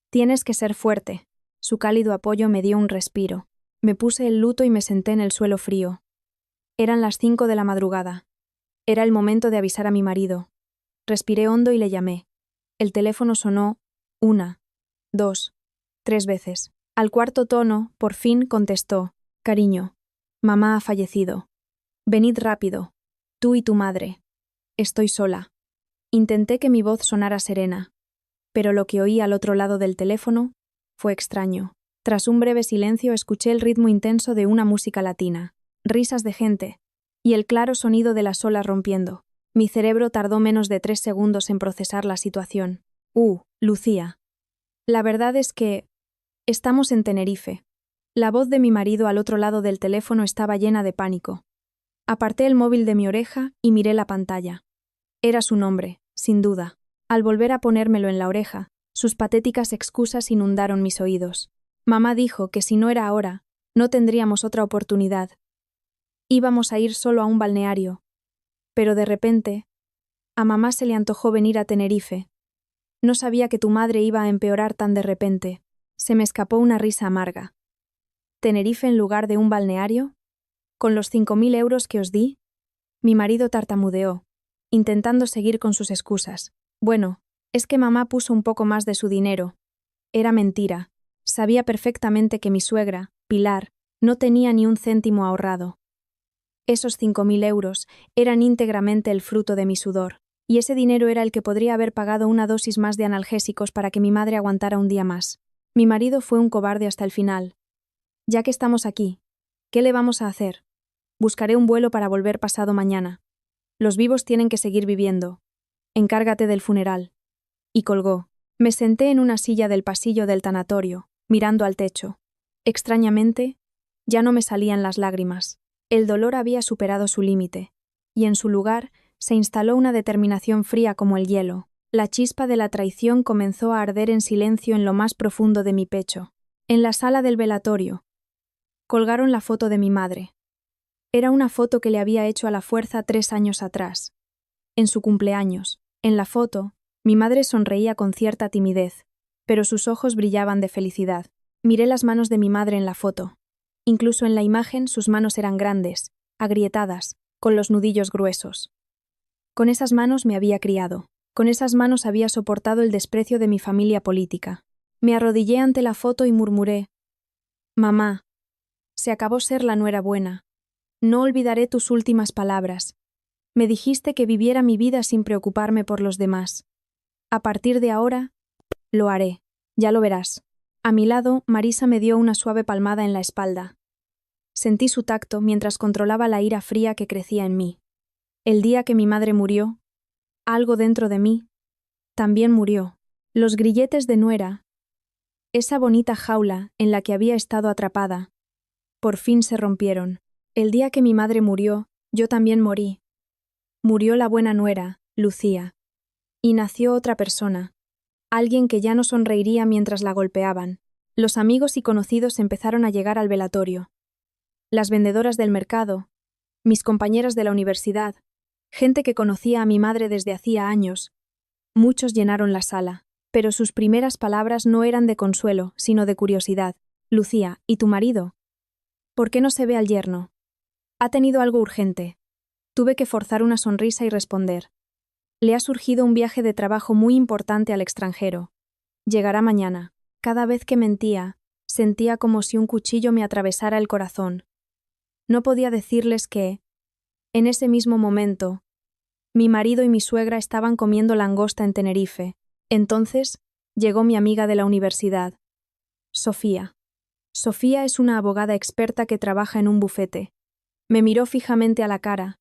Tienes que ser fuerte». Su cálido apoyo me dio un respiro. Me puse el luto y me senté en el suelo frío. Eran las 5 de la madrugada. Era el momento de avisar a mi marido. Respiré hondo y le llamé. El teléfono sonó 1, 2, 3 veces. Al cuarto tono, por fin contestó: «Cariño, mamá ha fallecido. Venid rápido, tú y tu madre. Estoy sola». Intenté que mi voz sonara serena, pero lo que oí al otro lado del teléfono fue extraño. Tras un breve silencio escuché el ritmo intenso de una música latina, risas de gente, y el claro sonido de las olas rompiendo. Mi cerebro tardó menos de 3 segundos en procesar la situación. Lucía. La verdad es que estamos en Tenerife. La voz de mi marido al otro lado del teléfono estaba llena de pánico. Aparté el móvil de mi oreja y miré la pantalla. Era su nombre, sin duda. Al volver a ponérmelo en la oreja, sus patéticas excusas inundaron mis oídos. Mamá dijo que si no era ahora, no tendríamos otra oportunidad. Íbamos a ir solo a un balneario. Pero de repente, a mamá se le antojó venir a Tenerife. No sabía que tu madre iba a empeorar tan de repente. Se me escapó una risa amarga. ¿Tenerife en lugar de un balneario? ¿Con los 5.000 euros que os di? Mi marido tartamudeó, intentando seguir con sus excusas. Bueno, es que mamá puso un poco más de su dinero. Era mentira. Sabía perfectamente que mi suegra, Pilar, no tenía ni un céntimo ahorrado. Esos 5.000 euros eran íntegramente el fruto de mi sudor, y ese dinero era el que podría haber pagado una dosis más de analgésicos para que mi madre aguantara un día más. Mi marido fue un cobarde hasta el final. Ya que estamos aquí, ¿qué le vamos a hacer? Buscaré un vuelo para volver pasado mañana. Los vivos tienen que seguir viviendo. Encárgate del funeral. Y colgó. Me senté en una silla del pasillo del tanatorio, mirando al techo. Extrañamente, ya no me salían las lágrimas. El dolor había superado su límite, y en su lugar se instaló una determinación fría como el hielo. La chispa de la traición comenzó a arder en silencio en lo más profundo de mi pecho. En la sala del velatorio, colgaron la foto de mi madre. Era una foto que le había hecho a la fuerza 3 años atrás. En su cumpleaños. En la foto, mi madre sonreía con cierta timidez, pero sus ojos brillaban de felicidad. Miré las manos de mi madre en la foto. Incluso en la imagen sus manos eran grandes, agrietadas, con los nudillos gruesos. Con esas manos me había criado. Con esas manos había soportado el desprecio de mi familia política. Me arrodillé ante la foto y murmuré: «Mamá, se acabó ser la nuera buena. No olvidaré tus últimas palabras. Me dijiste que viviera mi vida sin preocuparme por los demás. A partir de ahora, lo haré. Ya lo verás». A mi lado, Marisa me dio una suave palmada en la espalda. Sentí su tacto mientras controlaba la ira fría que crecía en mí. El día que mi madre murió, algo dentro de mí también murió. Los grilletes de nuera, esa bonita jaula en la que había estado atrapada, por fin se rompieron. El día que mi madre murió, yo también morí. Murió la buena nuera, Lucía. Y nació otra persona, alguien que ya no sonreiría mientras la golpeaban. Los amigos y conocidos empezaron a llegar al velatorio. Las vendedoras del mercado, mis compañeras de la universidad, gente que conocía a mi madre desde hacía años. Muchos llenaron la sala, pero sus primeras palabras no eran de consuelo, sino de curiosidad. «Lucía, ¿y tu marido? ¿Por qué no se ve al yerno? Ha tenido algo urgente». Tuve que forzar una sonrisa y responder: «Le ha surgido un viaje de trabajo muy importante al extranjero. Llegará mañana». Cada vez que mentía, sentía como si un cuchillo me atravesara el corazón. No podía decirles que, en ese mismo momento, mi marido y mi suegra estaban comiendo langosta en Tenerife. Entonces, llegó mi amiga de la universidad, Sofía. Sofía es una abogada experta que trabaja en un bufete. Me miró fijamente a la cara,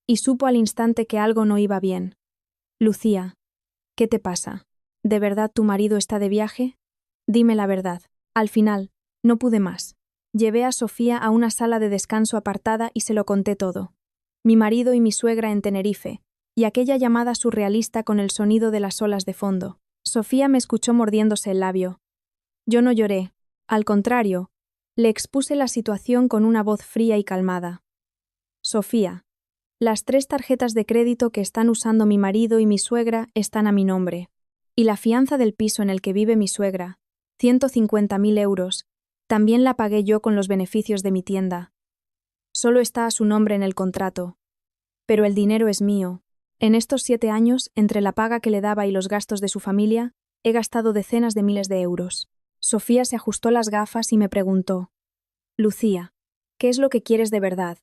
y supo al instante que algo no iba bien. «Lucía, ¿qué te pasa? ¿De verdad tu marido está de viaje? Dime la verdad». Al final, no pude más. Llevé a Sofía a una sala de descanso apartada y se lo conté todo. Mi marido y mi suegra en Tenerife, y aquella llamada surrealista con el sonido de las olas de fondo. Sofía me escuchó mordiéndose el labio. Yo no lloré. Al contrario, le expuse la situación con una voz fría y calmada. «Sofía, las 3 tarjetas de crédito que están usando mi marido y mi suegra están a mi nombre. Y la fianza del piso en el que vive mi suegra, 150.000 euros, también la pagué yo con los beneficios de mi tienda. Solo está a su nombre en el contrato. Pero el dinero es mío. En estos 7 años, entre la paga que le daba y los gastos de su familia, he gastado decenas de miles de euros». Sofía se ajustó las gafas y me preguntó: «Lucía, ¿qué es lo que quieres de verdad?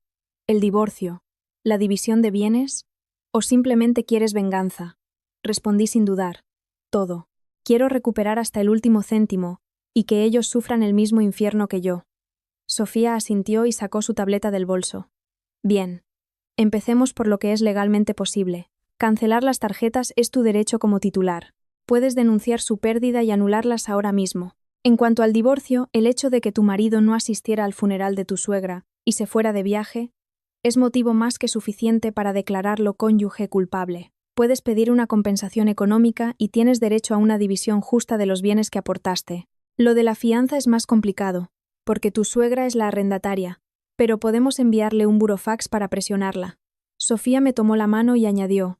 ¿El divorcio? ¿La división de bienes? ¿O simplemente quieres venganza?». Respondí sin dudar: «Todo. Quiero recuperar hasta el último céntimo, y que ellos sufran el mismo infierno que yo». Sofía asintió y sacó su tableta del bolso. «Bien. Empecemos por lo que es legalmente posible. Cancelar las tarjetas es tu derecho como titular. Puedes denunciar su pérdida y anularlas ahora mismo. En cuanto al divorcio, el hecho de que tu marido no asistiera al funeral de tu suegra y se fuera de viaje es motivo más que suficiente para declararlo cónyuge culpable. Puedes pedir una compensación económica y tienes derecho a una división justa de los bienes que aportaste. Lo de la fianza es más complicado, porque tu suegra es la arrendataria, pero podemos enviarle un burofax para presionarla. Sofía me tomó la mano y añadió: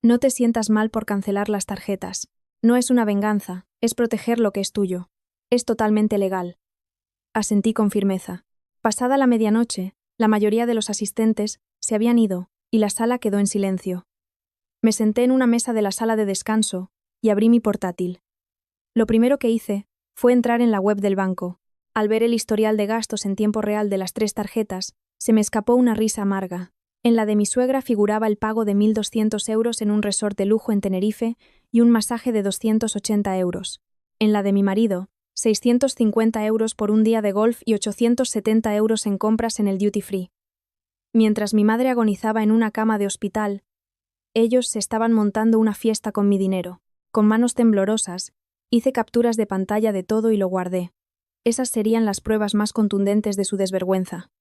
no te sientas mal por cancelar las tarjetas. No es una venganza, es proteger lo que es tuyo. Es totalmente legal. Asentí con firmeza. Pasada la medianoche, la mayoría de los asistentes se habían ido y la sala quedó en silencio. Me senté en una mesa de la sala de descanso y abrí mi portátil. Lo primero que hice fue entrar en la web del banco. Al ver el historial de gastos en tiempo real de las 3 tarjetas, se me escapó una risa amarga. En la de mi suegra figuraba el pago de 1.200 euros en un resort de lujo en Tenerife y un masaje de 280 euros. En la de mi marido, 650 euros por un día de golf y 870 euros en compras en el duty free. Mientras mi madre agonizaba en una cama de hospital, ellos se estaban montando una fiesta con mi dinero. Con manos temblorosas, hice capturas de pantalla de todo y lo guardé. Esas serían las pruebas más contundentes de su desvergüenza.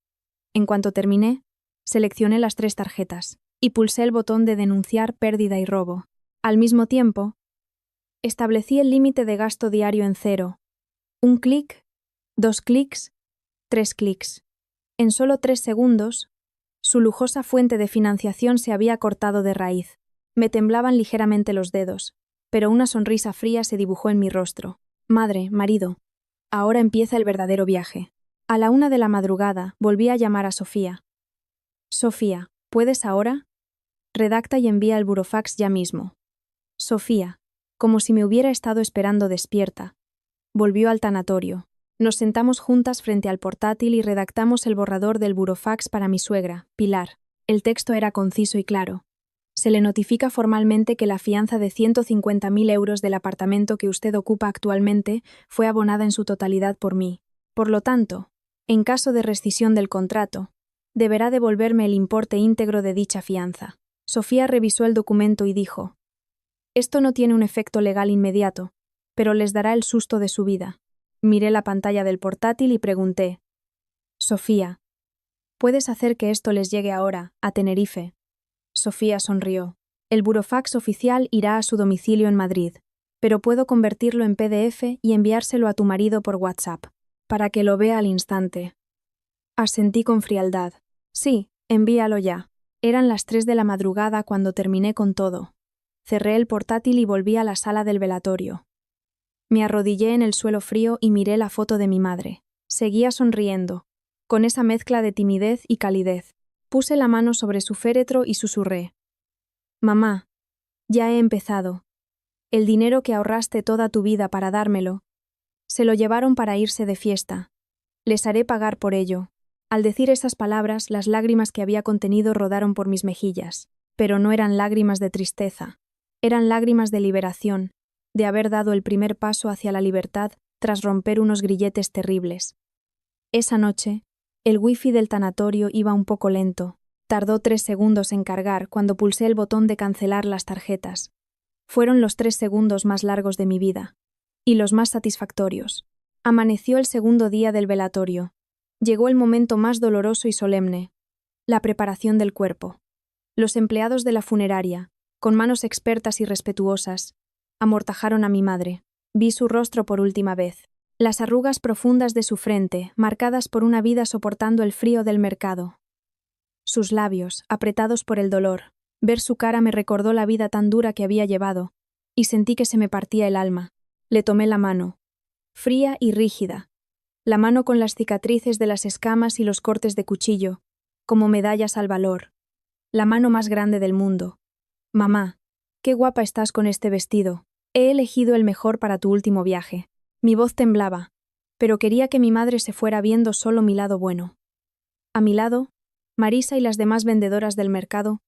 En cuanto terminé, seleccioné las 3 tarjetas y pulsé el botón de denunciar pérdida y robo. Al mismo tiempo, establecí el límite de gasto diario en 0. 1 clic, 2 clics, 3 clics. En solo 3 segundos, su lujosa fuente de financiación se había cortado de raíz. Me temblaban ligeramente los dedos, pero una sonrisa fría se dibujó en mi rostro. Madre, marido, ahora empieza el verdadero viaje. A la 1 de la madrugada volví a llamar a Sofía. Sofía, ¿puedes ahora? Redacta y envía el burofax ya mismo. Sofía, como si me hubiera estado esperando despierta, volvió al tanatorio. Nos sentamos juntas frente al portátil y redactamos el borrador del burofax para mi suegra, Pilar. El texto era conciso y claro. Se le notifica formalmente que la fianza de 150.000 euros del apartamento que usted ocupa actualmente fue abonada en su totalidad por mí. Por lo tanto, en caso de rescisión del contrato, deberá devolverme el importe íntegro de dicha fianza. Sofía revisó el documento y dijo: esto no tiene un efecto legal inmediato, pero les dará el susto de su vida. Miré la pantalla del portátil y pregunté: Sofía, ¿puedes hacer que esto les llegue ahora, a Tenerife? Sofía sonrió. El burofax oficial irá a su domicilio en Madrid, pero puedo convertirlo en PDF y enviárselo a tu marido por WhatsApp, para que lo vea al instante. Asentí con frialdad. Sí, envíalo ya. Eran las 3 de la madrugada cuando terminé con todo. Cerré el portátil y volví a la sala del velatorio. Me arrodillé en el suelo frío y miré la foto de mi madre. Seguía sonriendo, con esa mezcla de timidez y calidez. Puse la mano sobre su féretro y susurré: Mamá, ya he empezado. El dinero que ahorraste toda tu vida para dármelo, se lo llevaron para irse de fiesta. Les haré pagar por ello. Al decir esas palabras, las lágrimas que había contenido rodaron por mis mejillas, pero no eran lágrimas de tristeza. Eran lágrimas de liberación, de haber dado el primer paso hacia la libertad tras romper unos grilletes terribles. Esa noche, el wifi del tanatorio iba un poco lento. Tardó 3 segundos en cargar cuando pulsé el botón de cancelar las tarjetas. Fueron los 3 segundos más largos de mi vida, y los más satisfactorios. Amaneció el segundo día del velatorio. Llegó el momento más doloroso y solemne: la preparación del cuerpo. Los empleados de la funeraria, con manos expertas y respetuosas, amortajaron a mi madre. Vi su rostro por última vez. Las arrugas profundas de su frente, marcadas por una vida soportando el frío del mercado. Sus labios, apretados por el dolor. Ver su cara me recordó la vida tan dura que había llevado, y sentí que se me partía el alma. Le tomé la mano, fría y rígida, la mano con las cicatrices de las escamas y los cortes de cuchillo, como medallas al valor. La mano más grande del mundo. Mamá, qué guapa estás con este vestido. He elegido el mejor para tu último viaje. Mi voz temblaba, pero quería que mi madre se fuera viendo solo mi lado bueno. A mi lado, Marisa y las demás vendedoras del mercado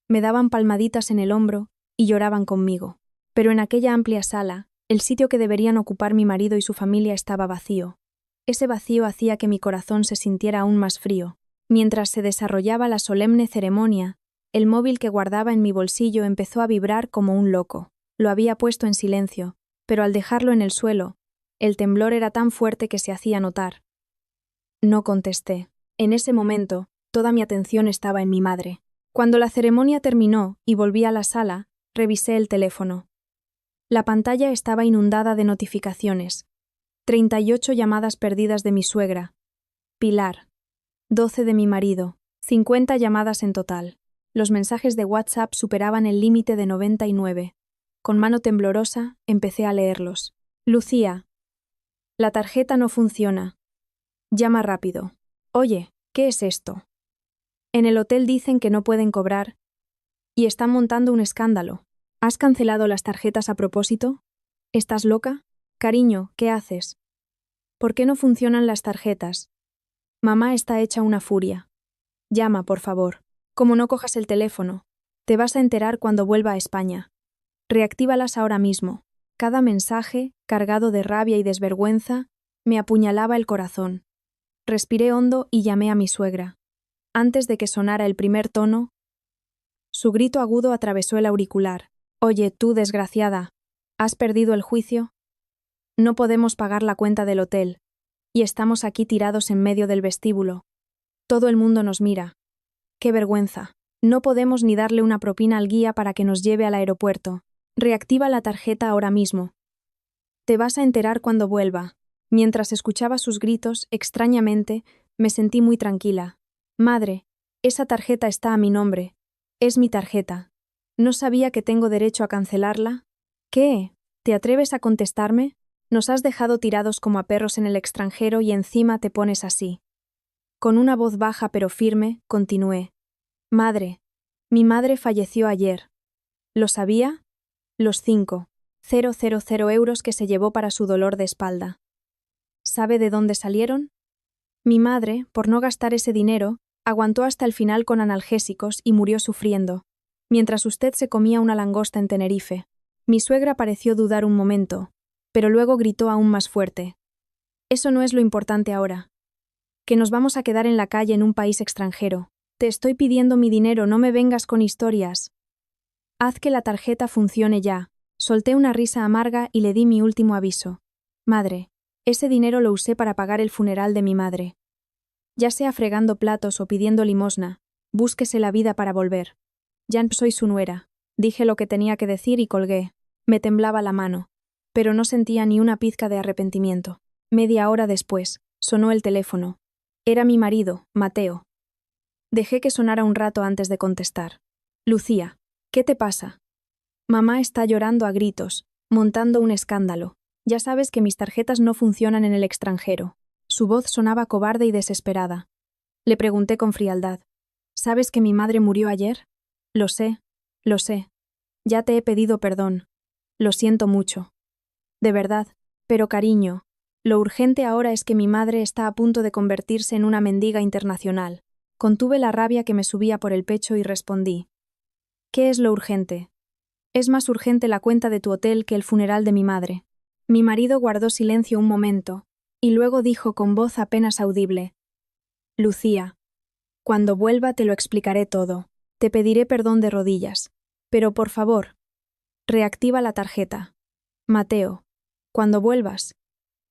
me daban palmaditas en el hombro y lloraban conmigo. Pero en aquella amplia sala, el sitio que deberían ocupar mi marido y su familia estaba vacío. Ese vacío hacía que mi corazón se sintiera aún más frío. Mientras se desarrollaba la solemne ceremonia, el móvil que guardaba en mi bolsillo empezó a vibrar como un loco. Lo había puesto en silencio, pero al dejarlo en el suelo, el temblor era tan fuerte que se hacía notar. No contesté. En ese momento, toda mi atención estaba en mi madre. Cuando la ceremonia terminó y volví a la sala, revisé el teléfono. La pantalla estaba inundada de notificaciones. 38 llamadas perdidas de mi suegra. Pilar. 12 de mi marido. 50 llamadas en total. Los mensajes de WhatsApp superaban el límite de 99. Con mano temblorosa, empecé a leerlos. Lucía. La tarjeta no funciona. Llama rápido. Oye, ¿qué es esto? En el hotel dicen que no pueden cobrar y están montando un escándalo. ¿Has cancelado las tarjetas a propósito? ¿Estás loca? Cariño, ¿qué haces? ¿Por qué no funcionan las tarjetas? Mamá está hecha una furia. Llama, por favor. Como no cojas el teléfono, te vas a enterar cuando vuelva a España. Reactívalas ahora mismo. Cada mensaje, cargado de rabia y desvergüenza, me apuñalaba el corazón. Respiré hondo y llamé a mi suegra. Antes de que sonara el primer tono, su grito agudo atravesó el auricular. Oye, tú, desgraciada, ¿has perdido el juicio? No podemos pagar la cuenta del hotel, y estamos aquí tirados en medio del vestíbulo. Todo el mundo nos mira. ¡Qué vergüenza! No podemos ni darle una propina al guía para que nos lleve al aeropuerto. Reactiva la tarjeta ahora mismo. Te vas a enterar cuando vuelva. Mientras escuchaba sus gritos, extrañamente, me sentí muy tranquila. Madre, esa tarjeta está a mi nombre. Es mi tarjeta. ¿No sabía que tengo derecho a cancelarla? ¿Qué? ¿Te atreves a contestarme? Nos has dejado tirados como a perros en el extranjero y encima te pones así. Con una voz baja pero firme, continué. Madre, mi madre falleció ayer. ¿Lo sabía? Los 5,000 euros que se llevó para su dolor de espalda. ¿Sabe de dónde salieron? Mi madre, por no gastar ese dinero, aguantó hasta el final con analgésicos y murió sufriendo, mientras usted se comía una langosta en Tenerife. Mi suegra pareció dudar un momento, pero luego gritó aún más fuerte. Eso no es lo importante ahora. Que nos vamos a quedar en la calle en un país extranjero. Te estoy pidiendo mi dinero, no me vengas con historias. Haz que la tarjeta funcione ya. Solté una risa amarga y le di mi último aviso. Madre, ese dinero lo usé para pagar el funeral de mi madre. Ya sea fregando platos o pidiendo limosna, búsquese la vida para volver. Ya no soy su nuera. Dije lo que tenía que decir y colgué. Me temblaba la mano, pero no sentía ni una pizca de arrepentimiento. Media hora después, sonó el teléfono. Era mi marido, Mateo. Dejé que sonara un rato antes de contestar. Lucía, ¿qué te pasa? Mamá está llorando a gritos, montando un escándalo. Ya sabes que mis tarjetas no funcionan en el extranjero. Su voz sonaba cobarde y desesperada. Le pregunté con frialdad. ¿Sabes que mi madre murió ayer? Lo sé, lo sé. Ya te he pedido perdón. Lo siento mucho. De verdad, pero cariño, lo urgente ahora es que mi madre está a punto de convertirse en una mendiga internacional. Contuve la rabia que me subía por el pecho y respondí. ¿Qué es lo urgente? Es más urgente la cuenta de tu hotel que el funeral de mi madre. Mi marido guardó silencio un momento, y luego dijo con voz apenas audible. Lucía, cuando vuelva te lo explicaré todo. Te pediré perdón de rodillas. Pero por favor, reactiva la tarjeta. Mateo, cuando vuelvas,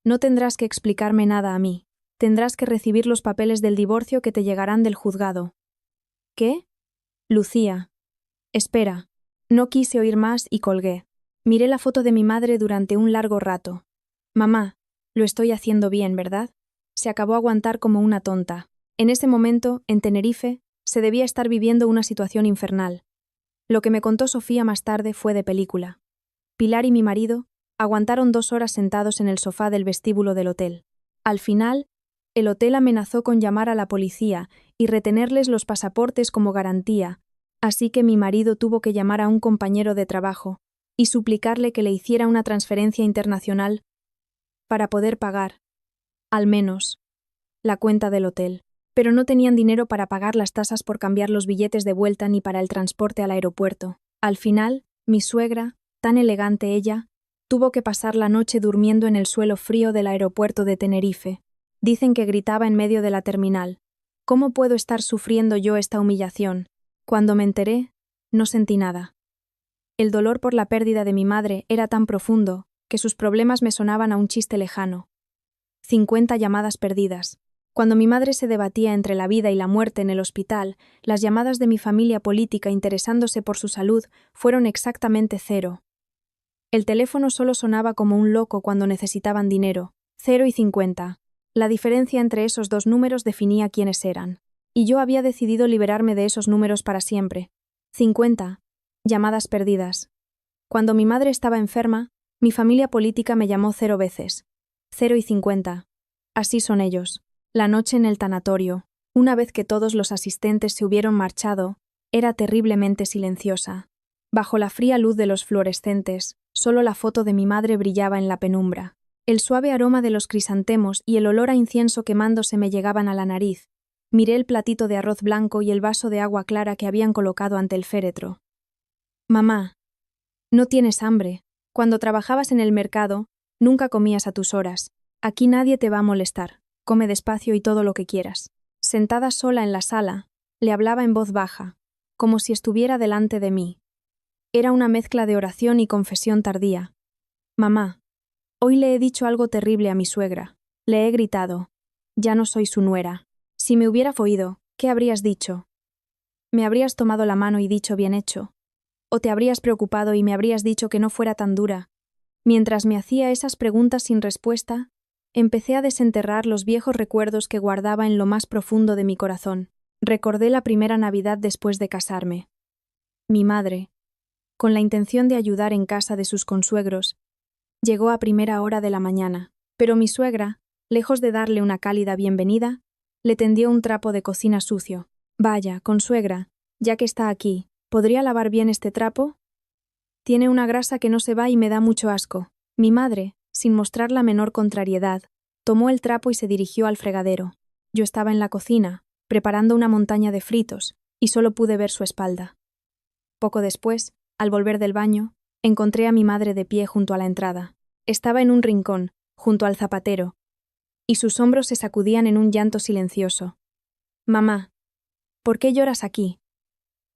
no tendrás que explicarme nada a mí. Tendrás que recibir los papeles del divorcio que te llegarán del juzgado. ¿Qué? Lucía. Espera. No quise oír más y colgué. Miré la foto de mi madre durante un largo rato. Mamá, lo estoy haciendo bien, ¿verdad? Se acabó a aguantar como una tonta. En ese momento, en Tenerife, se debía estar viviendo una situación infernal. Lo que me contó Sofía más tarde fue de película. Pilar y mi marido aguantaron 2 horas sentados en el sofá del vestíbulo del hotel. Al final, el hotel amenazó con llamar a la policía y retenerles los pasaportes como garantía, así que mi marido tuvo que llamar a un compañero de trabajo y suplicarle que le hiciera una transferencia internacional para poder pagar, al menos, la cuenta del hotel. Pero no tenían dinero para pagar las tasas por cambiar los billetes de vuelta ni para el transporte al aeropuerto. Al final, mi suegra, tan elegante ella, tuvo que pasar la noche durmiendo en el suelo frío del aeropuerto de Tenerife. Dicen que gritaba en medio de la terminal. ¿Cómo puedo estar sufriendo yo esta humillación? Cuando me enteré, no sentí nada. El dolor por la pérdida de mi madre era tan profundo que sus problemas me sonaban a un chiste lejano. 50 llamadas perdidas. Cuando mi madre se debatía entre la vida y la muerte en el hospital, las llamadas de mi familia política interesándose por su salud fueron exactamente 0. El teléfono solo sonaba como un loco cuando necesitaban dinero, 0 y 50. La diferencia entre esos dos números definía quiénes eran. Y yo había decidido liberarme de esos números para siempre. 50. Llamadas perdidas. Cuando mi madre estaba enferma, mi familia política me llamó 0 veces. 0 y 50. Así son ellos. La noche en el tanatorio, una vez que todos los asistentes se hubieron marchado, era terriblemente silenciosa. Bajo la fría luz de los fluorescentes, solo la foto de mi madre brillaba en la penumbra. El suave aroma de los crisantemos y el olor a incienso quemándose me llegaban a la nariz. Miré el platito de arroz blanco y el vaso de agua clara que habían colocado ante el féretro. Mamá, no tienes hambre. Cuando trabajabas en el mercado, nunca comías a tus horas. Aquí nadie te va a molestar. Come despacio y todo lo que quieras. Sentada sola en la sala, le hablaba en voz baja, como si estuviera delante de mí. Era una mezcla de oración y confesión tardía. Mamá, hoy le he dicho algo terrible a mi suegra. Le he gritado. Ya no soy su nuera. Si me hubiera oído, ¿qué habrías dicho? ¿Me habrías tomado la mano y dicho bien hecho? ¿O te habrías preocupado y me habrías dicho que no fuera tan dura? Mientras me hacía esas preguntas sin respuesta, empecé a desenterrar los viejos recuerdos que guardaba en lo más profundo de mi corazón. Recordé la primera Navidad después de casarme. Mi madre, con la intención de ayudar en casa de sus consuegros, llegó a primera hora de la mañana, pero mi suegra, lejos de darle una cálida bienvenida, le tendió un trapo de cocina sucio. Vaya, consuegra, ya que está aquí, ¿podría lavar bien este trapo? Tiene una grasa que no se va y me da mucho asco. Mi madre, sin mostrar la menor contrariedad, tomó el trapo y se dirigió al fregadero. Yo estaba en la cocina, preparando una montaña de fritos, y solo pude ver su espalda. Poco después, al volver del baño, encontré a mi madre de pie junto a la entrada. Estaba en un rincón, junto al zapatero, y sus hombros se sacudían en un llanto silencioso. Mamá, ¿por qué lloras aquí?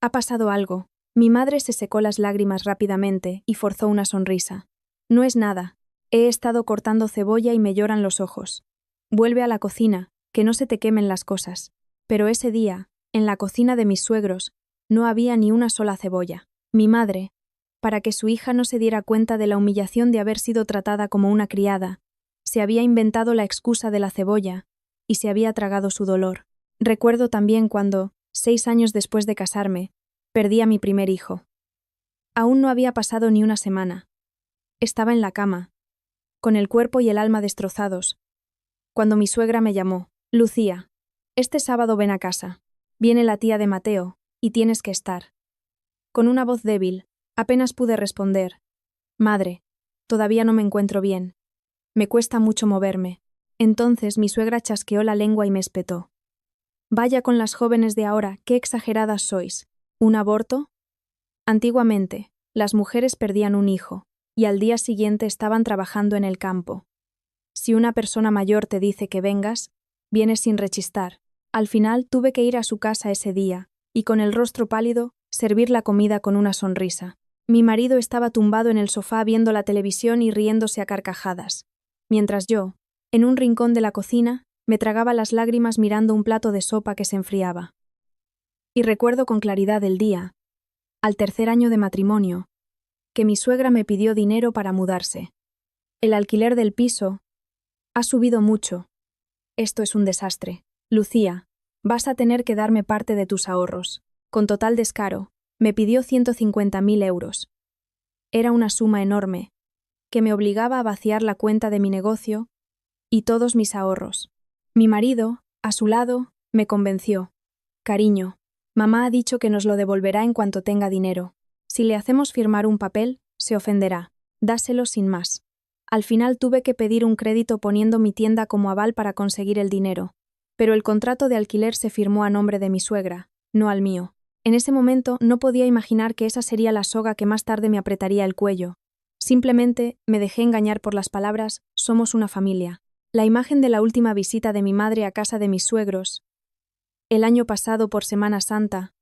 Ha pasado algo. Mi madre se secó las lágrimas rápidamente y forzó una sonrisa. No es nada. He estado cortando cebolla y me lloran los ojos. Vuelve a la cocina, que no se te quemen las cosas. Pero ese día, en la cocina de mis suegros, no había ni una sola cebolla. Mi madre, para que su hija no se diera cuenta de la humillación de haber sido tratada como una criada, se había inventado la excusa de la cebolla y se había tragado su dolor. Recuerdo también cuando, 6 años después de casarme, perdí a mi primer hijo. Aún no había pasado ni una semana. Estaba en la cama, con el cuerpo y el alma destrozados, cuando mi suegra me llamó. Lucía, este sábado ven a casa. Viene la tía de Mateo, y tienes que estar. Con una voz débil, apenas pude responder. Madre, todavía no me encuentro bien. Me cuesta mucho moverme. Entonces mi suegra chasqueó la lengua y me espetó. Vaya con las jóvenes de ahora, qué exageradas sois. ¿Un aborto? Antiguamente, las mujeres perdían un hijo, y al día siguiente estaban trabajando en el campo. Si una persona mayor te dice que vengas, vienes sin rechistar. Al final tuve que ir a su casa ese día, y con el rostro pálido, servir la comida con una sonrisa. Mi marido estaba tumbado en el sofá viendo la televisión y riéndose a carcajadas, mientras yo, en un rincón de la cocina, me tragaba las lágrimas mirando un plato de sopa que se enfriaba. Y recuerdo con claridad el día, al 3er año de matrimonio, que mi suegra me pidió dinero para mudarse. El alquiler del piso ha subido mucho. Esto es un desastre. Lucía, vas a tener que darme parte de tus ahorros. Con total descaro, me pidió 150.000 euros. Era una suma enorme, que me obligaba a vaciar la cuenta de mi negocio y todos mis ahorros. Mi marido, a su lado, me convenció. Cariño, mamá ha dicho que nos lo devolverá en cuanto tenga dinero. Si le hacemos firmar un papel, se ofenderá. Dáselo sin más. Al final tuve que pedir un crédito poniendo mi tienda como aval para conseguir el dinero. Pero el contrato de alquiler se firmó a nombre de mi suegra, no al mío. En ese momento no podía imaginar que esa sería la soga que más tarde me apretaría el cuello. Simplemente me dejé engañar por las palabras «somos una familia». La imagen de la última visita de mi madre a casa de mis suegros, el año pasado por Semana Santa,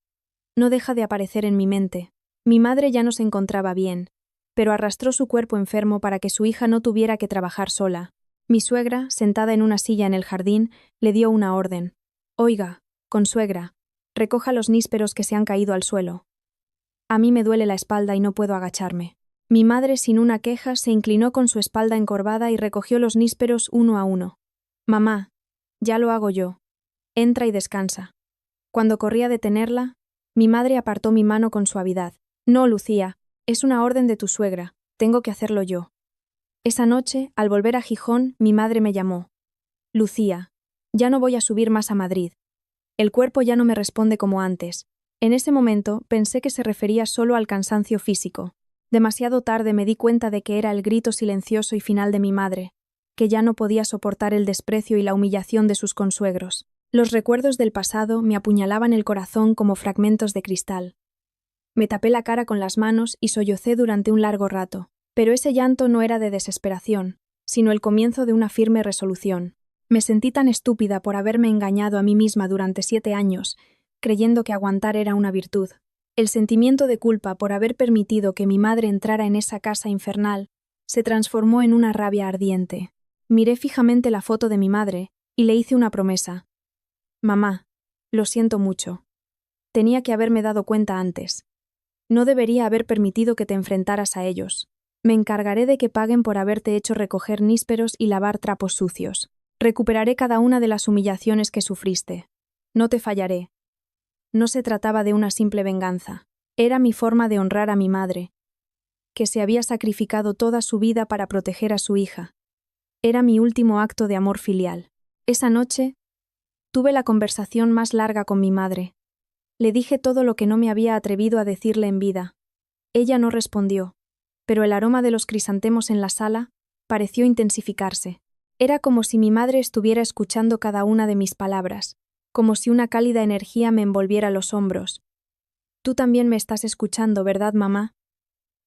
no deja de aparecer en mi mente. Mi madre ya no se encontraba bien, pero arrastró su cuerpo enfermo para que su hija no tuviera que trabajar sola. Mi suegra, sentada en una silla en el jardín, le dio una orden. «Oiga, consuegra, recoja los nísperos que se han caído al suelo». A mí me duele la espalda y no puedo agacharme. Mi madre, sin una queja, se inclinó con su espalda encorvada y recogió los nísperos uno a uno. «Mamá, ya lo hago yo. Entra y descansa». Cuando corrí a detenerla, mi madre apartó mi mano con suavidad. «No, Lucía, es una orden de tu suegra. Tengo que hacerlo yo». Esa noche, al volver a Gijón, mi madre me llamó. «Lucía, ya no voy a subir más a Madrid. El cuerpo ya no me responde como antes». En ese momento pensé que se refería solo al cansancio físico. Demasiado tarde me di cuenta de que era el grito silencioso y final de mi madre, que ya no podía soportar el desprecio y la humillación de sus consuegros. Los recuerdos del pasado me apuñalaban el corazón como fragmentos de cristal. Me tapé la cara con las manos y sollocé durante un largo rato, pero ese llanto no era de desesperación, sino el comienzo de una firme resolución. Me sentí tan estúpida por haberme engañado a mí misma durante 7 años, creyendo que aguantar era una virtud. El sentimiento de culpa por haber permitido que mi madre entrara en esa casa infernal se transformó en una rabia ardiente. Miré fijamente la foto de mi madre y le hice una promesa. «Mamá, lo siento mucho. Tenía que haberme dado cuenta antes. No debería haber permitido que te enfrentaras a ellos. Me encargaré de que paguen por haberte hecho recoger nísperos y lavar trapos sucios. Recuperaré cada una de las humillaciones que sufriste. No te fallaré». No se trataba de una simple venganza. Era mi forma de honrar a mi madre, que se había sacrificado toda su vida para proteger a su hija. Era mi último acto de amor filial. Esa noche, tuve la conversación más larga con mi madre. Le dije todo lo que no me había atrevido a decirle en vida. Ella no respondió, pero el aroma de los crisantemos en la sala pareció intensificarse. Era como si mi madre estuviera escuchando cada una de mis palabras, como si una cálida energía me envolviera los hombros. «Tú también me estás escuchando, ¿verdad, mamá?»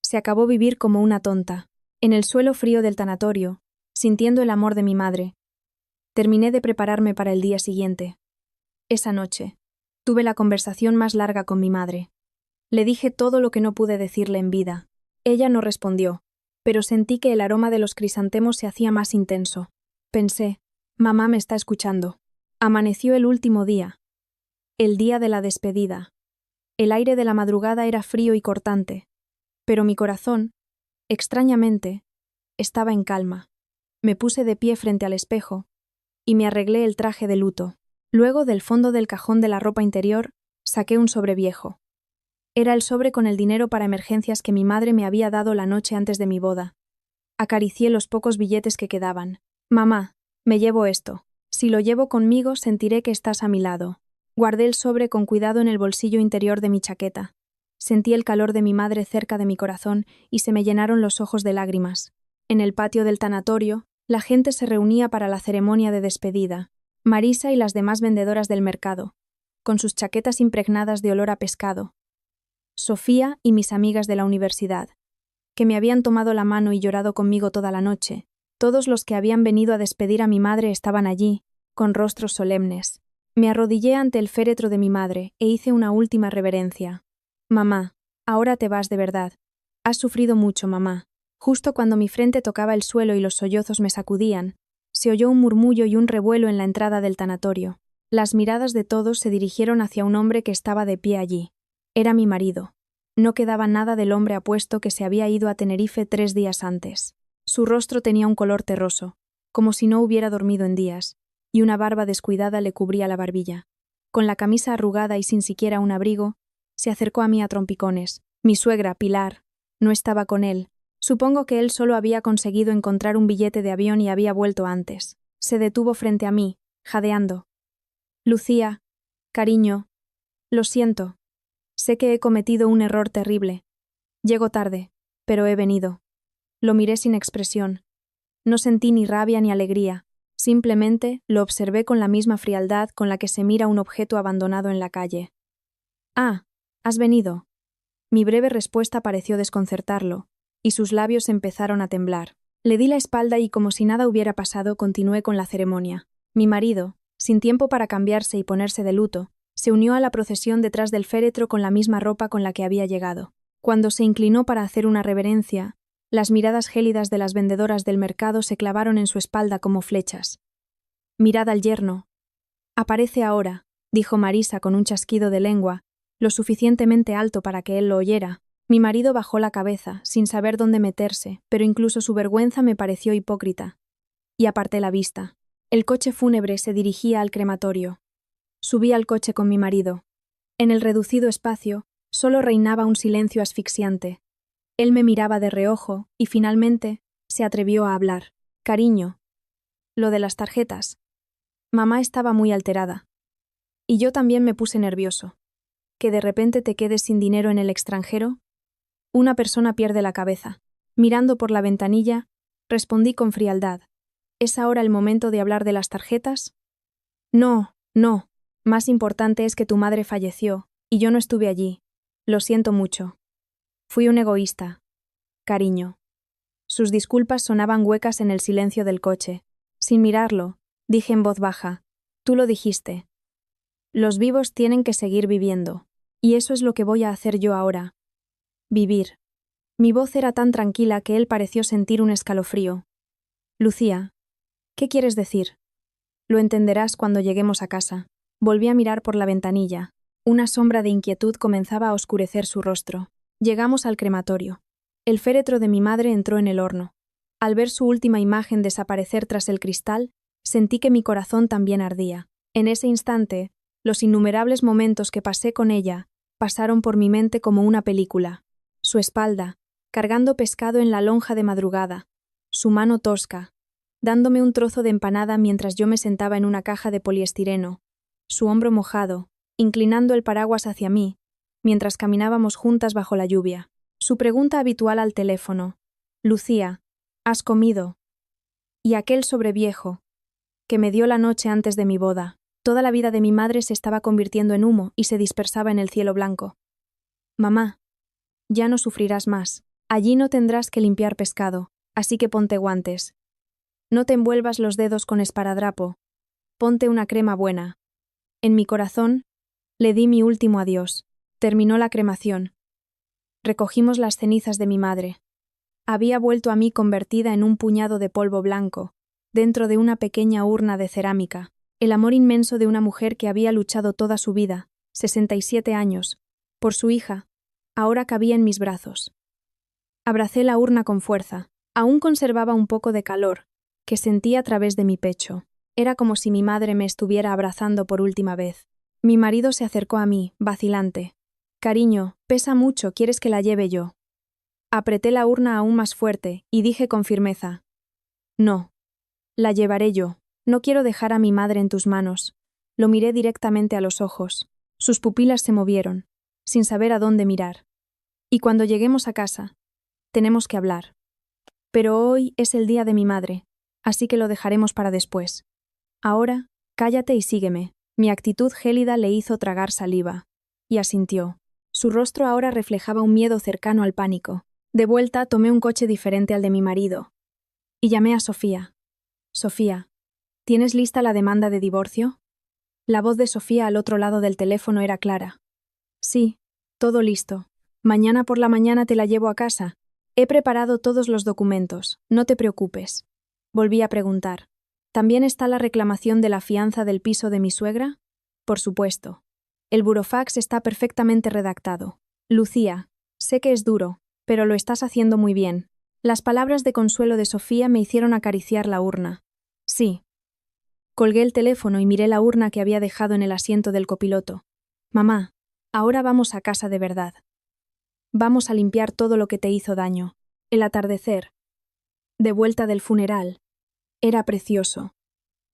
Se acabó vivir como una tonta, en el suelo frío del tanatorio, sintiendo el amor de mi madre. Terminé de prepararme para el día siguiente. Esa noche, tuve la conversación más larga con mi madre. Le dije todo lo que no pude decirle en vida. Ella no respondió, pero sentí que el aroma de los crisantemos se hacía más intenso. Pensé, mamá me está escuchando. Amaneció el último día, el día de la despedida. El aire de la madrugada era frío y cortante, pero mi corazón, extrañamente, estaba en calma. Me puse de pie frente al espejo y me arreglé el traje de luto. Luego, del fondo del cajón de la ropa interior, saqué un sobre viejo. Era el sobre con el dinero para emergencias que mi madre me había dado la noche antes de mi boda. Acaricié los pocos billetes que quedaban. «Mamá, me llevo esto. Si lo llevo conmigo, sentiré que estás a mi lado». Guardé el sobre con cuidado en el bolsillo interior de mi chaqueta. Sentí el calor de mi madre cerca de mi corazón y se me llenaron los ojos de lágrimas. En el patio del tanatorio, la gente se reunía para la ceremonia de despedida. Marisa y las demás vendedoras del mercado, con sus chaquetas impregnadas de olor a pescado. Sofía y mis amigas de la universidad, que me habían tomado la mano y llorado conmigo toda la noche. Todos los que habían venido a despedir a mi madre estaban allí, con rostros solemnes. Me arrodillé ante el féretro de mi madre e hice una última reverencia. «Mamá, ahora te vas de verdad. Has sufrido mucho, mamá». Justo cuando mi frente tocaba el suelo y los sollozos me sacudían, se oyó un murmullo y un revuelo en la entrada del tanatorio. Las miradas de todos se dirigieron hacia un hombre que estaba de pie allí. Era mi marido. No quedaba nada del hombre apuesto que se había ido a Tenerife 3 días antes. Su rostro tenía un color terroso, como si no hubiera dormido en días, y una barba descuidada le cubría la barbilla. Con la camisa arrugada y sin siquiera un abrigo, se acercó a mí a trompicones. Mi suegra, Pilar, no estaba con él. Supongo que él solo había conseguido encontrar un billete de avión y había vuelto antes. Se detuvo frente a mí, jadeando. «Lucía, cariño, lo siento. Sé que he cometido un error terrible. Llego tarde, pero he venido». Lo miré sin expresión. No sentí ni rabia ni alegría. Simplemente lo observé con la misma frialdad con la que se mira un objeto abandonado en la calle. «Ah, ¿has venido?» Mi breve respuesta pareció desconcertarlo, y sus labios empezaron a temblar. Le di la espalda y, como si nada hubiera pasado, continué con la ceremonia. Mi marido, sin tiempo para cambiarse y ponerse de luto, se unió a la procesión detrás del féretro con la misma ropa con la que había llegado. Cuando se inclinó para hacer una reverencia, Las miradas gélidas de las vendedoras del mercado se clavaron en su espalda como flechas. «Mirad al yerno». «Aparece ahora», dijo Marisa con un chasquido de lengua, lo suficientemente alto para que él lo oyera. Mi marido bajó la cabeza, sin saber dónde meterse, pero incluso su vergüenza me pareció hipócrita. Y aparté la vista. El coche fúnebre se dirigía al crematorio. Subí al coche con mi marido. En el reducido espacio, solo reinaba un silencio asfixiante. Él me miraba de reojo y, finalmente, se atrevió a hablar. «Cariño, lo de las tarjetas». Mamá estaba muy alterada. Y yo también me puse nervioso. ¿Que de repente te quedes sin dinero en el extranjero? Una persona pierde la cabeza. Mirando por la ventanilla, respondí con frialdad. ¿Es ahora el momento de hablar de las tarjetas? No, no. Más importante es que tu madre falleció, y yo no estuve allí. Lo siento mucho. Fui un egoísta. Cariño. Sus disculpas sonaban huecas en el silencio del coche. Sin mirarlo, dije en voz baja. Tú lo dijiste. Los vivos tienen que seguir viviendo. Y eso es lo que voy a hacer yo ahora. Vivir. Mi voz era tan tranquila que él pareció sentir un escalofrío. Lucía, ¿qué quieres decir? Lo entenderás cuando lleguemos a casa. Volví a mirar por la ventanilla. Una sombra de inquietud comenzaba a oscurecer su rostro. Llegamos al crematorio. El féretro de mi madre entró en el horno. Al ver su última imagen desaparecer tras el cristal, sentí que mi corazón también ardía. En ese instante, los innumerables momentos que pasé con ella pasaron por mi mente como una película. Su espalda, cargando pescado en la lonja de madrugada, su mano tosca, dándome un trozo de empanada mientras yo me sentaba en una caja de poliestireno, su hombro mojado, inclinando el paraguas hacia mí, mientras caminábamos juntas bajo la lluvia. Su pregunta habitual al teléfono: «Lucía, ¿has comido?» Y aquel sobreviejo, que me dio la noche antes de mi boda. Toda la vida de mi madre se estaba convirtiendo en humo y se dispersaba en el cielo blanco. «Mamá, ya no sufrirás más. Allí no tendrás que limpiar pescado, así que ponte guantes. No te envuelvas los dedos con esparadrapo. Ponte una crema buena». En mi corazón, le di mi último adiós. Terminó la cremación. Recogimos las cenizas de mi madre. Había vuelto a mí convertida en un puñado de polvo blanco, dentro de una pequeña urna de cerámica. El amor inmenso de una mujer que había luchado toda su vida, 67 años, por su hija, ahora cabía en mis brazos. Abracé la urna con fuerza. Aún conservaba un poco de calor, que sentí a través de mi pecho. Era como si mi madre me estuviera abrazando por última vez. Mi marido se acercó a mí, vacilante. «Cariño, pesa mucho, ¿quieres que la lleve yo?» Apreté la urna aún más fuerte y dije con firmeza: «No. La llevaré yo. No quiero dejar a mi madre en tus manos». Lo miré directamente a los ojos. Sus pupilas se movieron, sin saber a dónde mirar. «Y cuando lleguemos a casa, tenemos que hablar. Pero hoy es el día de mi madre, así que lo dejaremos para después. Ahora, cállate y sígueme». Mi actitud gélida le hizo tragar saliva. Y asintió. Su rostro ahora reflejaba un miedo cercano al pánico. De vuelta, tomé un coche diferente al de mi marido. Y llamé a Sofía. «Sofía, ¿tienes lista la demanda de divorcio?» La voz de Sofía al otro lado del teléfono era clara. «Sí, todo listo. Mañana por la mañana te la llevo a casa. He preparado todos los documentos, no te preocupes». Volví a preguntar: «¿También está la reclamación de la fianza del piso de mi suegra?» «Por supuesto. El burofax está perfectamente redactado. Lucía, sé que es duro, pero lo estás haciendo muy bien». Las palabras de consuelo de Sofía me hicieron acariciar la urna. «Sí». Colgué el teléfono y miré la urna que había dejado en el asiento del copiloto. «Mamá, ahora vamos a casa de verdad. Vamos a limpiar todo lo que te hizo daño». El atardecer, de vuelta del funeral, era precioso.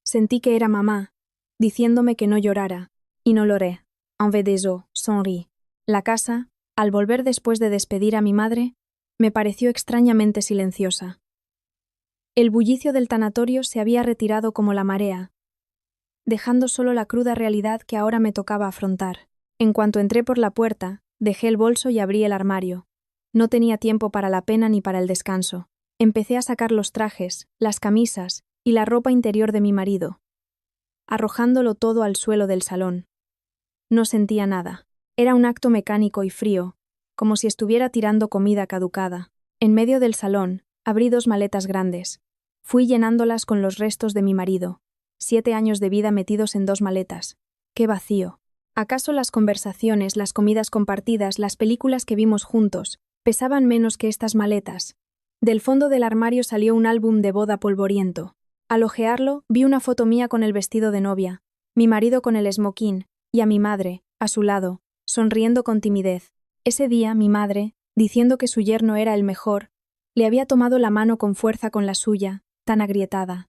Sentí que era mamá, diciéndome que no llorara, y no lloré. En vez de eso, sonrí. La casa, al volver después de despedir a mi madre, me pareció extrañamente silenciosa. El bullicio del tanatorio se había retirado como la marea, dejando solo la cruda realidad que ahora me tocaba afrontar. En cuanto entré por la puerta, dejé el bolso y abrí el armario. No tenía tiempo para la pena ni para el descanso. Empecé a sacar los trajes, las camisas y la ropa interior de mi marido, arrojándolo todo al suelo del salón. No sentía nada. Era un acto mecánico y frío, como si estuviera tirando comida caducada. En medio del salón, abrí 2 maletas grandes. Fui llenándolas con los restos de mi marido. 7 años de vida metidos en 2 maletas. ¡Qué vacío! ¿Acaso las conversaciones, las comidas compartidas, las películas que vimos juntos, pesaban menos que estas maletas? Del fondo del armario salió un álbum de boda polvoriento. Al hojearlo, vi una foto mía con el vestido de novia, mi marido con el esmoquín, y a mi madre, a su lado, sonriendo con timidez. Ese día, mi madre, diciendo que su yerno era el mejor, le había tomado la mano con fuerza con la suya, tan agrietada.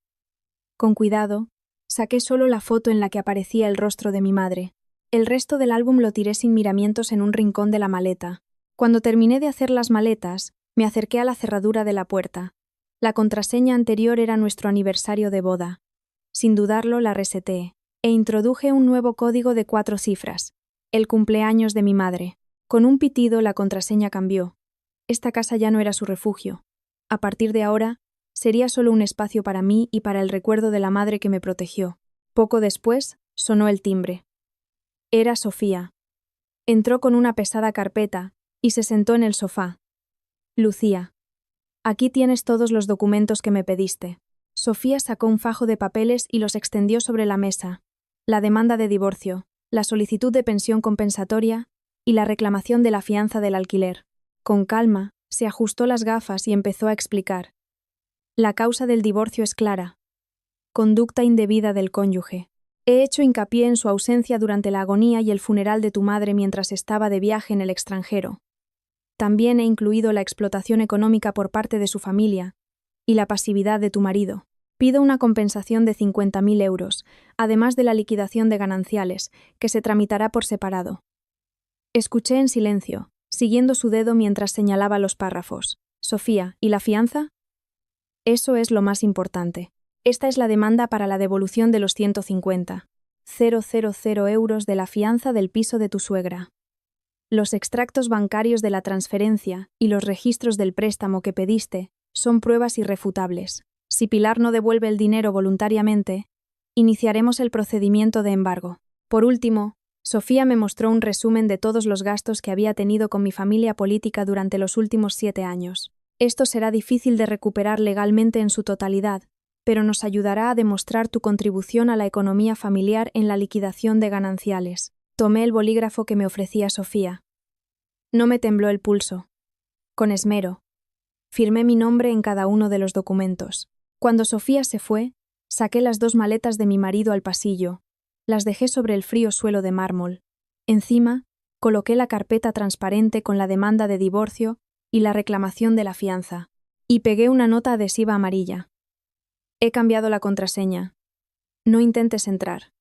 Con cuidado, saqué solo la foto en la que aparecía el rostro de mi madre. El resto del álbum lo tiré sin miramientos en un rincón de la maleta. Cuando terminé de hacer las maletas, me acerqué a la cerradura de la puerta. La contraseña anterior era nuestro aniversario de boda. Sin dudarlo, la reseteé, e introduje un nuevo código de 4 cifras, el cumpleaños de mi madre. Con un pitido, la contraseña cambió. Esta casa ya no era su refugio. A partir de ahora, sería solo un espacio para mí y para el recuerdo de la madre que me protegió. Poco después, sonó el timbre. Era Sofía. Entró con una pesada carpeta y se sentó en el sofá. Lucía. Aquí tienes todos los documentos que me pediste. Sofía sacó un fajo de papeles y los extendió sobre la mesa. La demanda de divorcio, la solicitud de pensión compensatoria y la reclamación de la fianza del alquiler. Con calma, se ajustó las gafas y empezó a explicar. La causa del divorcio es clara. Conducta indebida del cónyuge. He hecho hincapié en su ausencia durante la agonía y el funeral de tu madre mientras estaba de viaje en el extranjero. También he incluido la explotación económica por parte de su familia y la pasividad de tu marido. Pido una compensación de 50.000 euros, además de la liquidación de gananciales, que se tramitará por separado. Escuché en silencio, siguiendo su dedo mientras señalaba los párrafos. Sofía, ¿y la fianza? Eso es lo más importante. Esta es la demanda para la devolución de los 150.000 euros de la fianza del piso de tu suegra. Los extractos bancarios de la transferencia y los registros del préstamo que pediste son pruebas irrefutables. Si Pilar no devuelve el dinero voluntariamente, iniciaremos el procedimiento de embargo. Por último, Sofía me mostró un resumen de todos los gastos que había tenido con mi familia política durante los últimos 7 años. Esto será difícil de recuperar legalmente en su totalidad, pero nos ayudará a demostrar tu contribución a la economía familiar en la liquidación de gananciales. Tomé el bolígrafo que me ofrecía Sofía. No me tembló el pulso. Con esmero, firmé mi nombre en cada uno de los documentos. Cuando Sofía se fue, saqué las 2 maletas de mi marido al pasillo, las dejé sobre el frío suelo de mármol. Encima, coloqué la carpeta transparente con la demanda de divorcio y la reclamación de la fianza, y pegué una nota adhesiva amarilla. He cambiado la contraseña. No intentes entrar.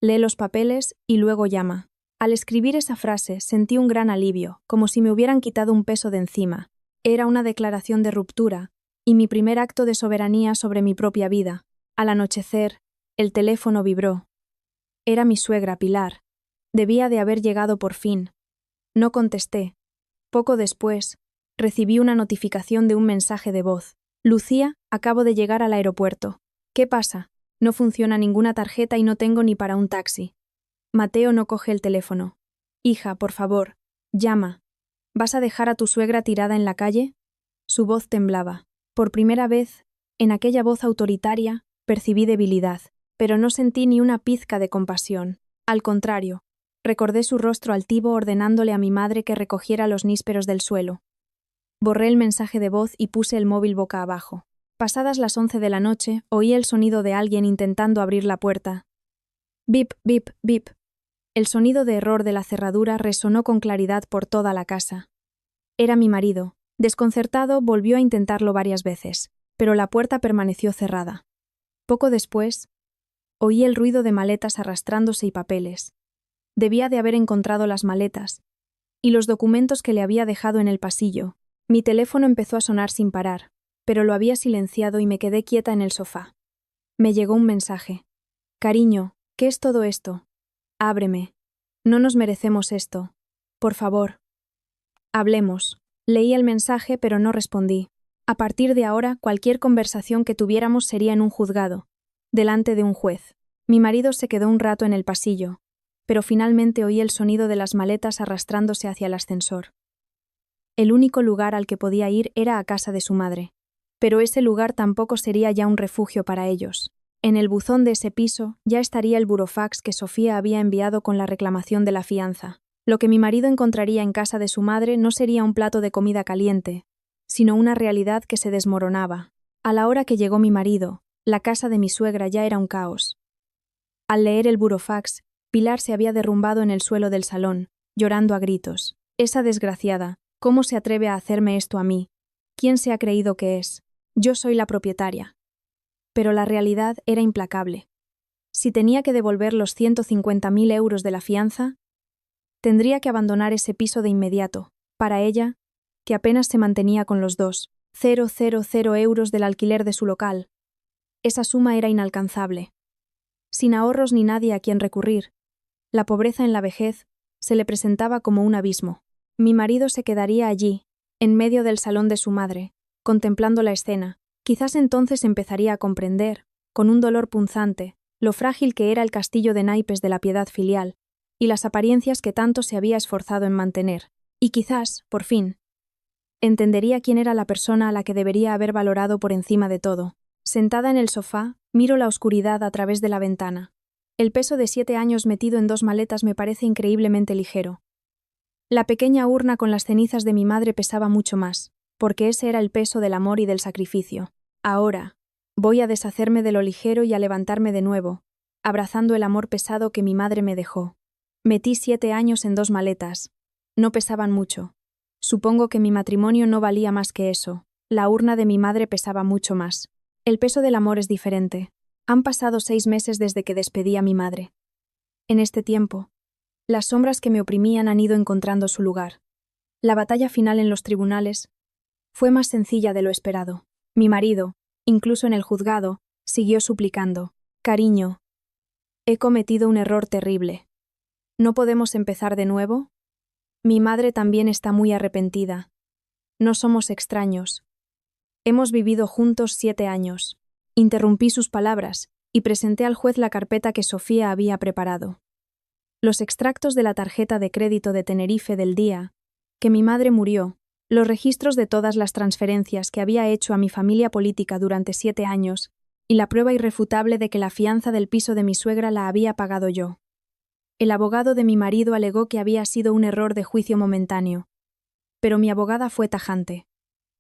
Lee los papeles y luego llama. Al escribir esa frase sentí un gran alivio, como si me hubieran quitado un peso de encima. Era una declaración de ruptura y mi primer acto de soberanía sobre mi propia vida. Al anochecer, el teléfono vibró. Era mi suegra, Pilar. Debía de haber llegado por fin. No contesté. Poco después, recibí una notificación de un mensaje de voz. Lucía, acabo de llegar al aeropuerto. ¿Qué pasa? No funciona ninguna tarjeta y no tengo ni para un taxi. Mateo no coge el teléfono. Hija, por favor, llama. ¿Vas a dejar a tu suegra tirada en la calle? Su voz temblaba. Por primera vez, en aquella voz autoritaria, percibí debilidad, pero no sentí ni una pizca de compasión. Al contrario, recordé su rostro altivo ordenándole a mi madre que recogiera los nísperos del suelo. Borré el mensaje de voz y puse el móvil boca abajo. Pasadas las 11 de la noche, oí el sonido de alguien intentando abrir la puerta. Bip, bip, bip. El sonido de error de la cerradura resonó con claridad por toda la casa. Era mi marido. Desconcertado, volvió a intentarlo varias veces, pero la puerta permaneció cerrada. Poco después, oí el ruido de maletas arrastrándose y papeles. Debía de haber encontrado las maletas y los documentos que le había dejado en el pasillo. Mi teléfono empezó a sonar sin parar, pero lo había silenciado y me quedé quieta en el sofá. Me llegó un mensaje. Cariño, ¿qué es todo esto? Ábreme. No nos merecemos esto. Por favor. Hablemos. Leí el mensaje, pero no respondí. A partir de ahora, cualquier conversación que tuviéramos sería en un juzgado, delante de un juez. Mi marido se quedó un rato en el pasillo, pero finalmente oí el sonido de las maletas arrastrándose hacia el ascensor. El único lugar al que podía ir era a casa de su madre. Pero ese lugar tampoco sería ya un refugio para ellos. En el buzón de ese piso ya estaría el burofax que Sofía había enviado con la reclamación de la fianza. Lo que mi marido encontraría en casa de su madre no sería un plato de comida caliente, sino una realidad que se desmoronaba. A la hora que llegó mi marido, la casa de mi suegra ya era un caos. Al leer el burofax, Pilar se había derrumbado en el suelo del salón, llorando a gritos. Esa desgraciada, ¿cómo se atreve a hacerme esto a mí? ¿Quién se ha creído que es? Yo soy la propietaria. Pero la realidad era implacable. Si tenía que devolver los 150.000 euros de la fianza, tendría que abandonar ese piso de inmediato. Para ella, que apenas se mantenía con los 2.000 euros del alquiler de su local. Esa suma era inalcanzable. Sin ahorros ni nadie a quien recurrir, la pobreza en la vejez se le presentaba como un abismo. Mi marido se quedaría allí, en medio del salón de su madre, contemplando la escena. Quizás entonces empezaría a comprender, con un dolor punzante, lo frágil que era el castillo de naipes de la piedad filial, y las apariencias que tanto se había esforzado en mantener. Y quizás, por fin, entendería quién era la persona a la que debería haber valorado por encima de todo. Sentada en el sofá, miro la oscuridad a través de la ventana. El peso de 7 años metido en 2 maletas me parece increíblemente ligero. La pequeña urna con las cenizas de mi madre pesaba mucho más, porque ese era el peso del amor y del sacrificio. Ahora, voy a deshacerme de lo ligero y a levantarme de nuevo, abrazando el amor pesado que mi madre me dejó. Metí 7 años en 2 maletas. No pesaban mucho. Supongo que mi matrimonio no valía más que eso. La urna de mi madre pesaba mucho más. El peso del amor es diferente. Han pasado 6 meses desde que despedí a mi madre. En este tiempo, las sombras que me oprimían han ido encontrando su lugar. La batalla final en los tribunales fue más sencilla de lo esperado. Mi marido, incluso en el juzgado, siguió suplicando: «Cariño, he cometido un error terrible. ¿No podemos empezar de nuevo?» Mi madre también está muy arrepentida. No somos extraños. Hemos vivido juntos 7 años. Interrumpí sus palabras y presenté al juez la carpeta que Sofía había preparado. Los extractos de la tarjeta de crédito de Tenerife del día que mi madre murió, los registros de todas las transferencias que había hecho a mi familia política durante 7 años y la prueba irrefutable de que la fianza del piso de mi suegra la había pagado yo. El abogado de mi marido alegó que había sido un error de juicio momentáneo, pero mi abogada fue tajante.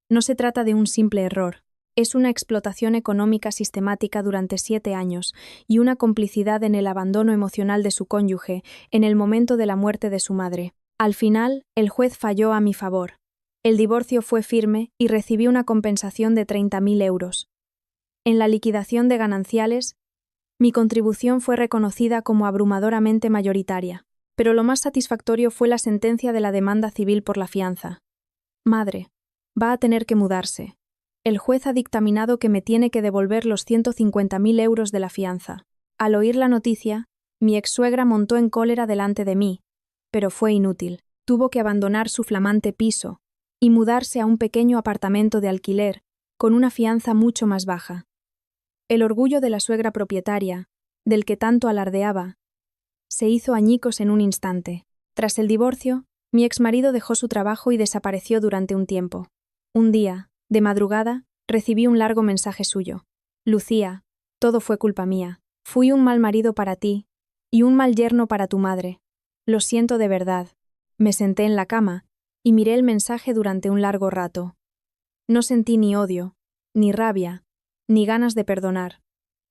No se trata de un simple error, es una explotación económica sistemática durante 7 años y una complicidad en el abandono emocional de su cónyuge en el momento de la muerte de su madre. Al final, el juez falló a mi favor. El divorcio fue firme y recibí una compensación de 30.000 euros. En la liquidación de gananciales, mi contribución fue reconocida como abrumadoramente mayoritaria, pero lo más satisfactorio fue la sentencia de la demanda civil por la fianza. Madre, va a tener que mudarse. El juez ha dictaminado que me tiene que devolver los 150.000 euros de la fianza. Al oír la noticia, mi ex-suegra montó en cólera delante de mí, pero fue inútil. Tuvo que abandonar su flamante piso y mudarse a un pequeño apartamento de alquiler con una fianza mucho más baja. El orgullo de la suegra propietaria, del que tanto alardeaba, se hizo añicos en un instante. Tras el divorcio, mi exmarido dejó su trabajo y desapareció durante un tiempo. Un día, de madrugada, recibí un largo mensaje suyo. «Lucía, todo fue culpa mía. Fui un mal marido para ti y un mal yerno para tu madre. Lo siento de verdad». Me senté en la cama y miré el mensaje durante un largo rato. No sentí ni odio, ni rabia, ni ganas de perdonar.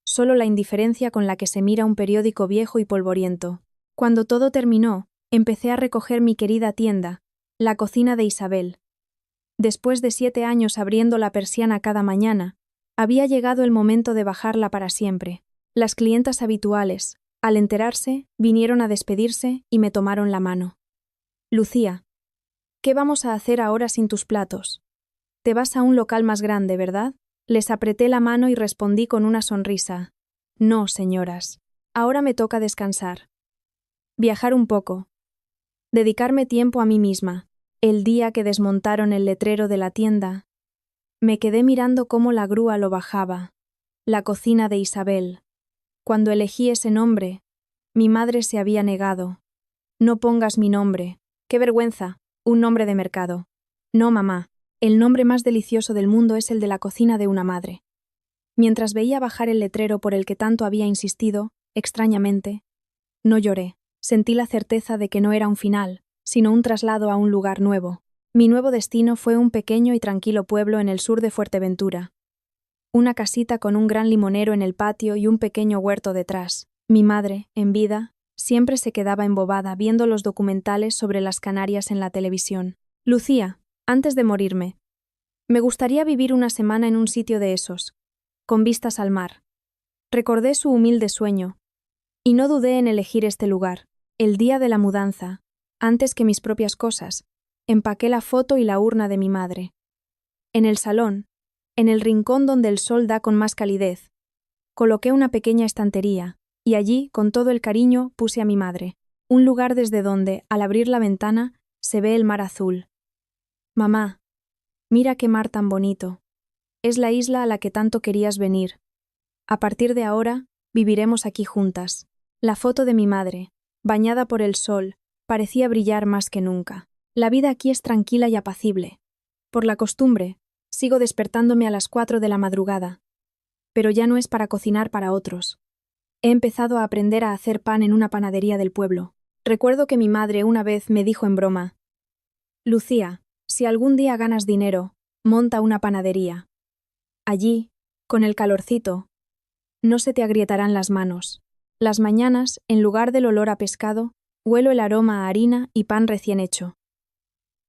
Solo la indiferencia con la que se mira un periódico viejo y polvoriento. Cuando todo terminó, empecé a recoger mi querida tienda, la cocina de Isabel. Después de 7 años abriendo la persiana cada mañana, había llegado el momento de bajarla para siempre. Las clientas habituales, al enterarse, vinieron a despedirse y me tomaron la mano. «Lucía, ¿qué vamos a hacer ahora sin tus platos? Te vas a un local más grande, ¿verdad?» Les apreté la mano y respondí con una sonrisa: «No, señoras. Ahora me toca descansar. Viajar un poco. Dedicarme tiempo a mí misma». El día que desmontaron el letrero de la tienda, me quedé mirando cómo la grúa lo bajaba. La cocina de Isabel. Cuando elegí ese nombre, mi madre se había negado. «No pongas mi nombre. ¡Qué vergüenza! Un nombre de mercado». No, mamá. El nombre más delicioso del mundo es el de la cocina de una madre. Mientras veía bajar el letrero por el que tanto había insistido, extrañamente, no lloré. Sentí la certeza de que no era un final, sino un traslado a un lugar nuevo. Mi nuevo destino fue un pequeño y tranquilo pueblo en el sur de Fuerteventura. Una casita con un gran limonero en el patio y un pequeño huerto detrás. Mi madre, en vida, siempre se quedaba embobada viendo los documentales sobre las Canarias en la televisión. Lucía, antes de morirme, me gustaría vivir una semana en un sitio de esos, con vistas al mar. Recordé su humilde sueño, y no dudé en elegir este lugar. El día de la mudanza, antes que mis propias cosas, empaqué la foto y la urna de mi madre. En el salón, en el rincón donde el sol da con más calidez, coloqué una pequeña estantería, y allí, con todo el cariño, puse a mi madre, un lugar desde donde, al abrir la ventana, se ve el mar azul. Mamá, mira qué mar tan bonito. Es la isla a la que tanto querías venir. A partir de ahora, viviremos aquí juntas. La foto de mi madre, bañada por el sol, parecía brillar más que nunca. La vida aquí es tranquila y apacible. Por la costumbre, sigo despertándome a las 4 de la madrugada. Pero ya no es para cocinar para otros. He empezado a aprender a hacer pan en una panadería del pueblo. Recuerdo que mi madre una vez me dijo en broma: Lucía, si algún día ganas dinero, monta una panadería. Allí, con el calorcito, no se te agrietarán las manos. Las mañanas, en lugar del olor a pescado, huelo el aroma a harina y pan recién hecho.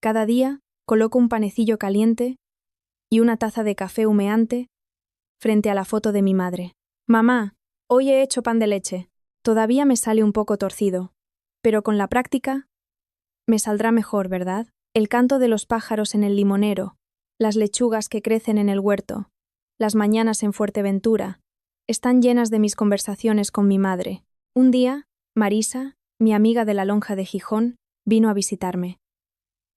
Cada día, coloco un panecillo caliente y una taza de café humeante frente a la foto de mi madre. Mamá, hoy he hecho pan de leche. Todavía me sale un poco torcido, pero con la práctica me saldrá mejor, ¿verdad? El canto de los pájaros en el limonero, las lechugas que crecen en el huerto, las mañanas en Fuerteventura, están llenas de mis conversaciones con mi madre. Un día, Marisa, mi amiga de la lonja de Gijón, vino a visitarme.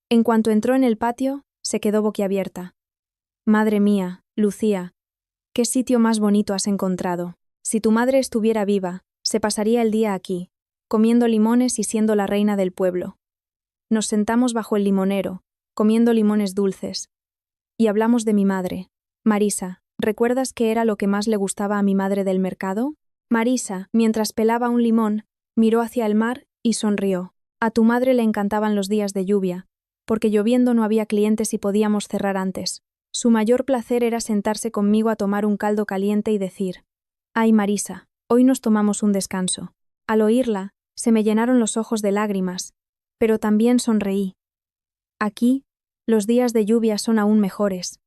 En cuanto entró en el patio, se quedó boquiabierta. Madre mía, Lucía, ¿qué sitio más bonito has encontrado? Si tu madre estuviera viva, se pasaría el día aquí, comiendo limones y siendo la reina del pueblo. Nos sentamos bajo el limonero, comiendo limones dulces, y hablamos de mi madre. Marisa, ¿recuerdas qué era lo que más le gustaba a mi madre del mercado? Marisa, mientras pelaba un limón, miró hacia el mar y sonrió. A tu madre le encantaban los días de lluvia, porque lloviendo no había clientes y podíamos cerrar antes. Su mayor placer era sentarse conmigo a tomar un caldo caliente y decir: «Ay, Marisa, hoy nos tomamos un descanso». Al oírla, se me llenaron los ojos de lágrimas, pero también sonreí. Aquí, los días de lluvia son aún mejores.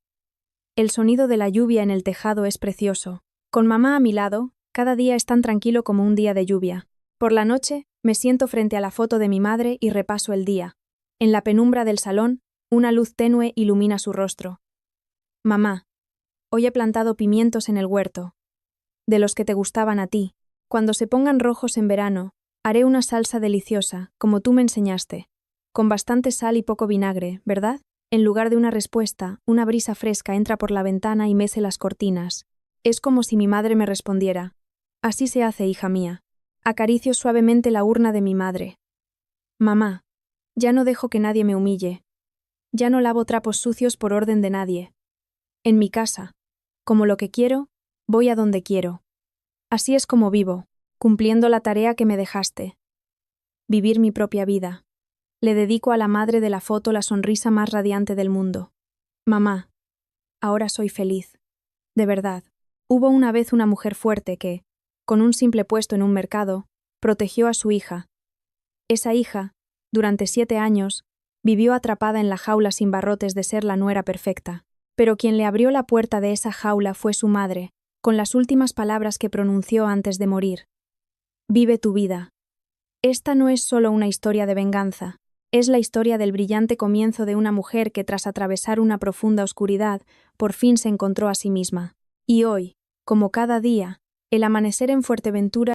El sonido de la lluvia en el tejado es precioso. Con mamá a mi lado, cada día es tan tranquilo como un día de lluvia. Por la noche, me siento frente a la foto de mi madre y repaso el día. En la penumbra del salón, una luz tenue ilumina su rostro. Mamá, hoy he plantado pimientos en el huerto, de los que te gustaban a ti. Cuando se pongan rojos en verano, haré una salsa deliciosa, como tú me enseñaste, con bastante sal y poco vinagre, ¿verdad? En lugar de una respuesta, una brisa fresca entra por la ventana y mece las cortinas. Es como si mi madre me respondiera: «Así se hace, hija mía». Acaricio suavemente la urna de mi madre. Mamá, ya no dejo que nadie me humille. Ya no lavo trapos sucios por orden de nadie. En mi casa, como lo que quiero, voy a donde quiero. Así es como vivo, cumpliendo la tarea que me dejaste. Vivir mi propia vida. Le dedico a la madre de la foto la sonrisa más radiante del mundo. Mamá, ahora soy feliz. De verdad, hubo una vez una mujer fuerte que, con un simple puesto en un mercado, protegió a su hija. Esa hija, durante 7 años, vivió atrapada en la jaula sin barrotes de ser la nuera perfecta. Pero quien le abrió la puerta de esa jaula fue su madre, con las últimas palabras que pronunció antes de morir. Vive tu vida. Esta no es solo una historia de venganza, es la historia del brillante comienzo de una mujer que tras atravesar una profunda oscuridad, por fin se encontró a sí misma. Y hoy, como cada día, el amanecer en Fuerteventura